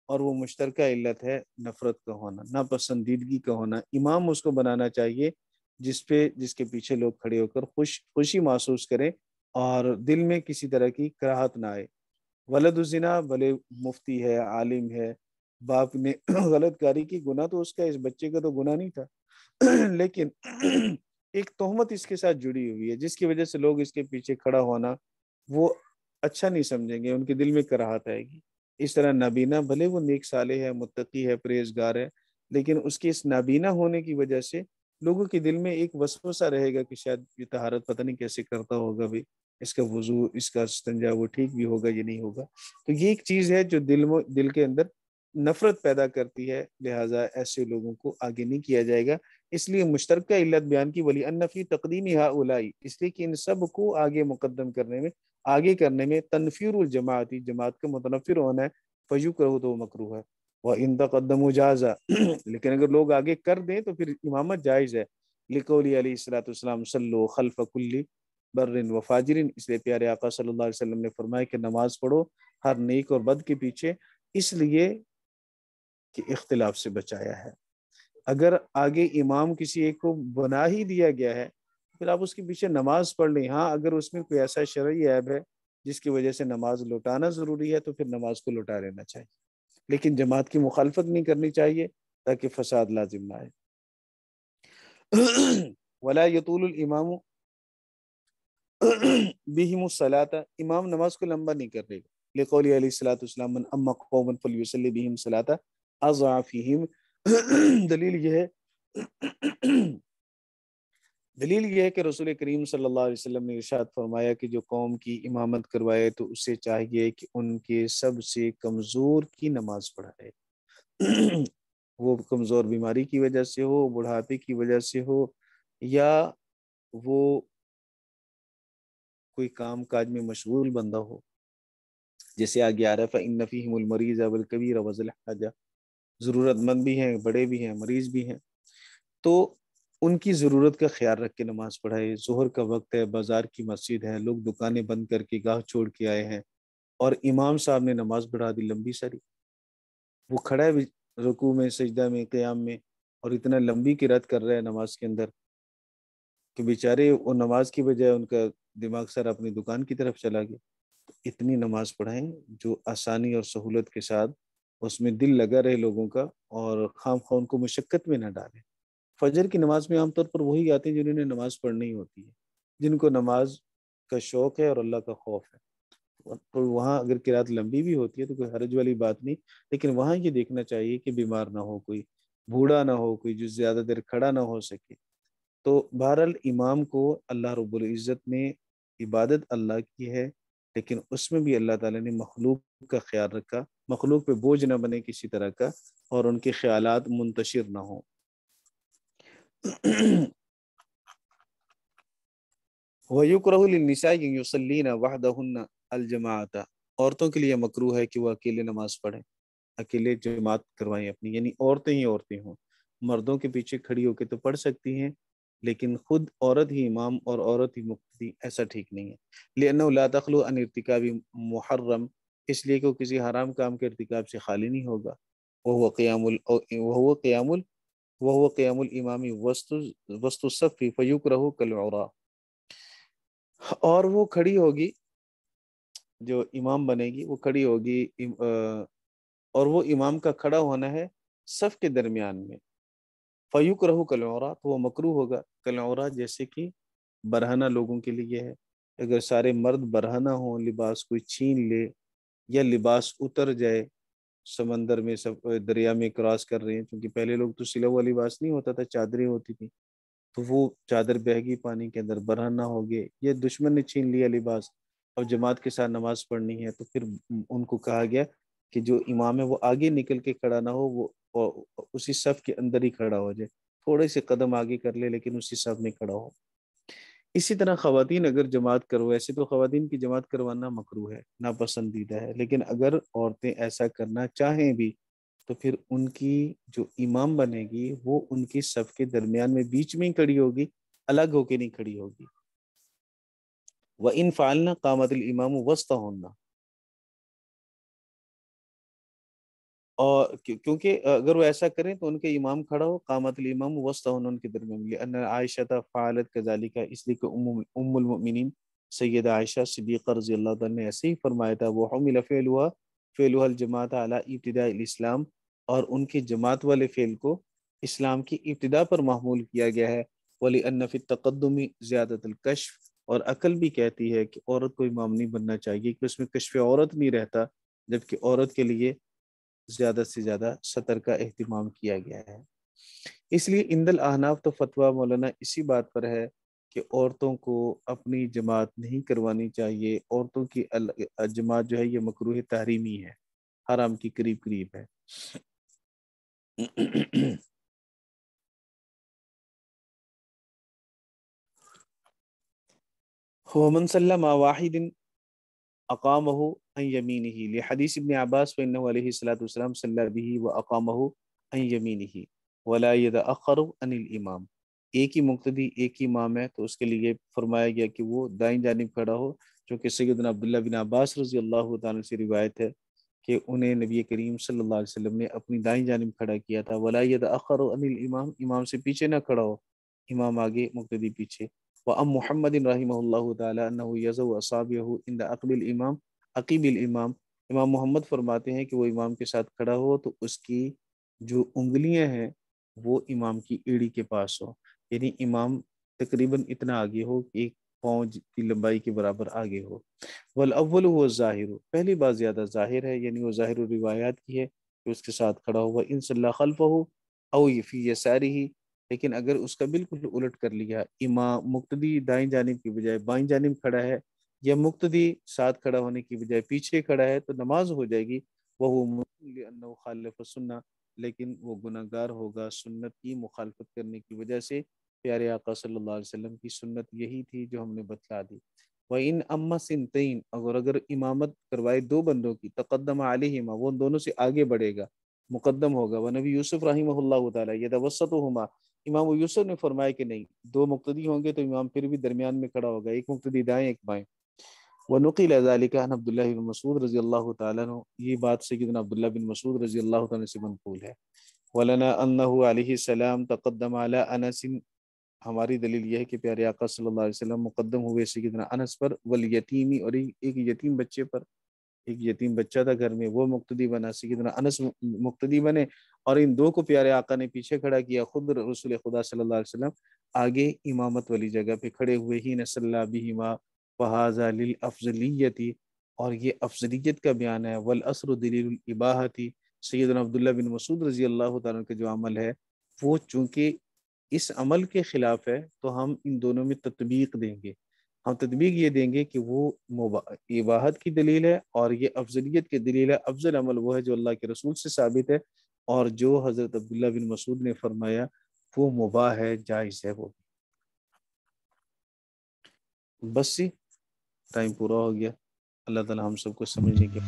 اور وہ مشترکہ علت ہے نفرت کا ہونا، ناپسندیدگی کا ہونا۔ امام اس کو بنانا چاہیے جس کے پیچھے لوگ کھڑے ہو کر خوشی محسوس کریں اور دل میں کسی طرح کی کراہت نہ آئے۔ ولد الزنا، بھلے مفتی ہے، عالم ہے، باپ نے غلط کاری کی، گناہ تو اس کا، اس بچے کا تو گناہ نہیں تھا، لیکن ایک تہمت اس کے ساتھ جڑی ہوئی ہے جس کی وجہ سے لوگ اس کے پیچھے کھڑا ہونا وہ اچھا نہیں سمجھیں گے، ان کے دل میں کراہت آئے گی۔ اس طرح نابینا، بھلے وہ نیک صالح ہے، متقی ہے، پرہیزگار ہے، لیکن اس کے اس نابینا ہونے کی وجہ سے لوگوں کے دل میں ایک وسوسہ رہے گا کہ شاید یہ طہارت پتہ نہیں کیسے کرتا ہوگا، بھی اس کا وضو، اس کا استنجا وہ ٹھیک بھی ہوگا یہ نہیں ہوگا۔ تو یہ ایک چیز ہے جو دل کے اندر نفرت پیدا کرتی ہے، لہٰذا ایسے لوگوں کو آگے نہیں کیا جائے گا۔ اس لیے مشترکہ علت بیان کی، وَلِأَنَّ فِي تَقْدِيمِ هَؤُلَاءِ، اس لیے کہ ان سب کو آگے مقدم کرنے میں، آگے کرنے میں، تنفیر الجماعتی، جماعت کا متنفر ہونا ہے، فَيُكْرَهُ، تو مکروہ ہے۔ وَإِن تَقَدَّمُوا جَازَ، لیکن اگر لوگ آگے کر دیں تو پھر امامت جائز ہے، لِقَوْلِ علیہ الصلوۃ والسلام صلوا خلف کل بر و فاجر، اس لیے پیارے آقا صلی اللہ علیہ وسلم نے فرمایا کہ نماز پڑھو ہر نیک اور بد کے پیچھے، اس لیے کہ اختلاف سے بچایا ہے۔ اگر آگے امام کسی ایک کو بنا ہی دیا گیا ہے پھر آپ اس کے پیچھے نماز پڑھ لیں۔ ہاں اگر اس میں کوئی ایسا شرعی عیب ہے جس کی وجہ سے نماز لوٹانا ضروری ہے تو پھر نماز کو لوٹا لینا چاہیے، لیکن جماعت کی مخالفت نہیں کرنی چاہیے تاکہ فساد لازم نہ آئے۔ ولا یطول الامام بہم الصلاۃ، امام نماز کو لمبا نہیں کرے گا، لقول علیہ الصلوۃ والسلام من اما قوما فلیصلی بہم الصلاۃ اضع فیہم۔ دلیل یہ ہے کہ رسول کریم صلی اللہ علیہ وسلم نے ارشاد فرمایا کہ جو قوم کی امامت کروائے تو اسے چاہیے کہ ان کے سب سے کمزور کی نماز پڑھائے، وہ کمزور بیماری کی وجہ سے ہو، بڑھاپے کی وجہ سے ہو، یا وہ کوئی کام کاج میں مشغول بندہ ہو، جیسے آگے آ رہا ہے فَإِنَّ فِيهِمُ الْمَرِيضَ وَالْكَبِيرَ وَذَا الْحَاجَةِ، ضرورت مند بھی ہیں، بڑے بھی ہیں، مریض بھی ہیں، تو ان کی ضرورت کا خیال رکھ کے نماز پڑھائے۔ ظہر کا وقت ہے، بازار کی مسجد ہے، لوگ دکانیں بند کر کے گاہ چھوڑ کے آئے ہیں اور امام صاحب نے نماز پڑھا دی لمبی ساری، وہ کھڑا ہے رکوع میں، سجدہ میں، قیام میں، اور اتنا لمبی قرات کر رہا ہے نماز کے اندر کہ بیچارے وہ نماز کی بجائے ان کا دماغ سر اپنی دکان کی طرف چلا گیا۔ اتنی نماز پڑھائیں جو آسانی اور سہولت کے ساتھ اس میں دل لگا رہے لوگوں کا، اور خام خواہ ان کو مشقت میں نہ ڈالیں۔ فجر کی نماز میں عام طور پر وہی آتے ہیں جنہوں نے نماز پڑھنی ہوتی ہے، جن کو نماز کا شوق ہے اور اللہ کا خوف ہے، تو وہاں اگر قرات لمبی بھی ہوتی ہے تو کوئی حرج والی بات نہیں، لیکن وہاں یہ دیکھنا چاہیے کہ بیمار نہ ہو، کوئی بوڑھا نہ ہو، کوئی جو زیادہ دیر کھڑا نہ ہو سکے۔ تو بہرحال امام کو اللہ رب العزت نے، عبادت اللہ کی ہے لیکن اس میں بھی اللہ تعالیٰ نے مخلوق کا خیال رکھا، مخلوق پہ بوجھ نہ بنے کسی طرح کا، اور ان کے خیالات منتشر نہ ہوں۔ وَيُكْرَهُ لِلنِّسَاءِ أَن يُصَلِّينَ وَحْدَهُنَّ الْجَمَاعَةَ، عورتوں کے لیے مکروہ ہے کہ وہ اکیلے نماز پڑھیں، اکیلے جماعت کروائیں اپنی، یعنی عورتیں ہی عورتیں ہوں، مردوں کے پیچھے کھڑی ہو کے تو پڑھ سکتی ہیں لیکن خود عورت ہی امام اور عورت ہی مقتدی، ایسا ٹھیک نہیں ہے۔ لِأَنَّهُ لَا تَخْلُو عَنْ ارْتِكَابِ محرم، اس لیے کہ وہ کسی حرام کام کے ارتکاب سے خالی نہیں ہوگا۔ وَهُوَ قِيَامُ الْإِمَامِ وسط الصف فَيُكْرَهُ كَالْعُرَاءِ، اور وہ کھڑی ہوگی، جو امام بنے گی وہ کھڑی ہوگی، اور وہ امام کا کھڑا ہونا ہے صف کے درمیان میں، فَيُكْرَهُ كَالْعُرَاءِ، تو وہ مکروہ ہوگا، کالعراء جیسے کہ برہنہ لوگوں کے لیے ہے۔ اگر سارے مرد برہنہ ہوں، لباس کوئی چھین لے یا لباس اتر جائے سمندر میں، سب دریا میں کراس کر رہے ہیں، کیونکہ پہلے لوگ تو سلا ہوا لباس نہیں ہوتا تھا، چادریں ہوتی تھی، تو وہ چادر بہہ گئی پانی کے اندر، برہنہ ہو گئے، یا دشمن نے چھین لیا لباس اور جماعت کے ساتھ نماز پڑھنی ہے، تو پھر ان کو کہا گیا کہ جو امام ہے وہ آگے نکل کے کھڑا نہ ہو، وہ اسی صف کے اندر ہی کھڑا ہو جائے، تھوڑے سے قدم آگے کر لے لیکن اسی صف میں کھڑا ہو۔ اسی طرح خواتین اگر جماعت کرو، ایسے تو خواتین کی جماعت کروانا مکروہ ہے، ناپسندیدہ ہے، لیکن اگر عورتیں ایسا کرنا چاہیں بھی تو پھر ان کی جو امام بنے گی وہ ان کی صف کے درمیان میں بیچ میں ہی کھڑی ہوگی، الگ ہو کے نہیں کھڑی ہوگی۔ وَإِن فَعَلْنَا قَامَتِ الْإِمَامُ وَسْطَهُنَّ، اور کیونکہ اگر وہ ایسا کریں تو ان کے امام کھڑا ہو، قامت الامام وسطہن، ان کے درمیان، لأن عائشہ فعلت کذالک، اس لیے کہ ام المؤمنین سیدہ عائشہ صدیقہ رضی اللہ تعالیٰ نے ایسے ہی فرمایا تھا، وحمل فعلها الجماعۃ علی ابتداء الاسلام، اور ان کی جماعت والے فعل کو اسلام کی ابتدا پر محمول کیا گیا ہے۔ وَلِأَنَّ فِي التَّقَدُّمِ زِيَادَةَ الْكَشْفِ، اور عقل بھی کہتی ہے کہ عورت کو امام نہیں بننا چاہیے کہ اس میں کشف عورت نہیں رہتا، جبکہ عورت کے لیے زیادہ سے زیادہ سطر کا اہتمام کیا گیا ہے۔ اس لیے عند الاحناف تو فتویٰ مولانا اسی بات پر ہے کہ عورتوں کو اپنی جماعت نہیں کروانی چاہیے، عورتوں کی جماعت جو ہے یہ مکروہ تحریمی ہے، حرام کی قریب قریب ہے۔ ومن صلی مع واحد اقامہ عن یمینہ، لحدیث ابن عباس فإنہ علیہ الصلوۃ والسلام صلی بہ واقامہ عن یمینہ ولا یتأخر عن الامام، ایک ہی مقتدی ایک ہی امام ہے تو اس کے لیے فرمایا گیا کہ وہ دائیں جانب کھڑا ہو، جو کہ سیدنا عبداللہ بن عباس رضی اللہ تعالیٰ سے روایت ہے کہ انہیں نبی کریم صلی اللہ علیہ وسلم نے اپنی دائیں جانب کھڑا کیا تھا۔ وَلَا يَتَأَخَّرُ عَنِ الْإِمَامِ، امام سے پیچھے نہ کھڑا ہو، امام آگے مقتدی پیچھے۔ وَأَمْ مُحَمَّدٍ رحمہ اللہ تعالیٰ أَنَّهُ يَزَوْ أَصَابِعَهُ عِنْدَ عَقِبِ الْإِمام، امام محمد فرماتے ہیں کہ وہ امام کے ساتھ کھڑا ہو تو اس کی جو انگلیاں ہیں وہ امام کی ایڑی کے پاس ہو، یعنی امام تقریباً اتنا آگے ہو کہ ایک پاؤں کی لمبائی کے برابر آگے ہو۔ والاول هو الظاہر، پہلی بات زیادہ ظاہر ہے، یعنی وہ ظاہر روایات کی ہے کہ اس کے ساتھ کھڑا ہوا ان صلی اللہ خلفہ او فی یسارہ، لیکن اگر اس کا بالکل الٹ کر لیا، امام مقتدی دائیں جانب کی بجائے بائیں جانب کھڑا ہے یا مقتدی ساتھ کھڑا ہونے کی بجائے پیچھے کھڑا ہے تو نماز ہو جائے گی، وہ لأنہ خالف السنہ، لیکن وہ گناہگار ہوگا سنت کی مخالفت کرنے کی وجہ سے۔ پیارے آقا صلی اللہ علیہ وسلم کی سنت یہی تھی جو ہم نے بتلا دی۔ وَإِنْ أَمَّ سِنْتَيْن، اگر امامت کروائے دو بندوں کی، تقدم علیہما، وہ ان دونوں سے آگے بڑھے گا، مقدم ہوگا۔ وَنبی یوسف رحمہ اللہ تعالیٰ یتوسطہما، امام یوسف نے فرمایا کہ نہیں، دو مقتدی ہوں گے تو امام پھر بھی درمیان میں کھڑا ہوگا، ایک مقتدی دائیں ایک بائیں۔ وَنُقِلَ ذَلِكَ عَنْ عبداللہ بن مسعود رضی اللہ تعالیٰ عنہ، یہ بات سیدنا عبداللہ بن مسعود رضی اللہ تعالیٰ سے منقول ہے۔ وَلَنَا أَنَّهُ علیہ السلام تقدم علی انس، ہماری دلیل یہ ہے کہ پیارے آقا صلی اللہ علیہ وسلم مقدم ہوئے سیدنا انس پر، والیتیمی، اور ایک یتیم بچے پر، ایک یتیم بچہ تھا گھر میں، وہ مقتدی بنا، سیدنا انس مقتدی بنے، اور ان دو کو پیارے آقا نے پیچھے کھڑا کیا، خود رسول خدا صلی اللہ علیہ وسلم آگے امامت والی جگہ پہ کھڑے ہوئے ہی صلی بہما وہذا للافضلیت، اور یہ افضلیت کا بیان ہے، والاسر دلیل الاباحت، سیدنا عبداللہ بن مسعود رضی اللہ تعالیٰ کا جو عمل ہے وہ چونکہ اس عمل کے خلاف ہے تو ہم ان دونوں میں تطبیق دیں گے، ہم تطبیق یہ دیں گے کہ وہ اباحت کی دلیل ہے اور یہ افضلیت کی دلیل ہے۔ افضل عمل وہ ہے جو اللہ کے رسول سے ثابت ہے، اور جو حضرت عبداللہ بن مسعود نے فرمایا وہ مباح ہے، جائز ہے۔ وہ بس ہی ٹائم پورا ہو گیا، اللہ تعالی ہم سب کو سمجھنے کے۔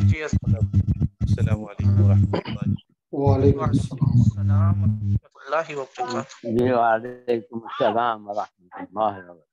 جی السلام علیکم ورحمۃ اللہ۔ وعلیکم السلام۔ السلام ورحمۃ اللہ وبرکاتہ۔ جی وعلیکم السلام ورحمۃ اللہ وبرکاتہ۔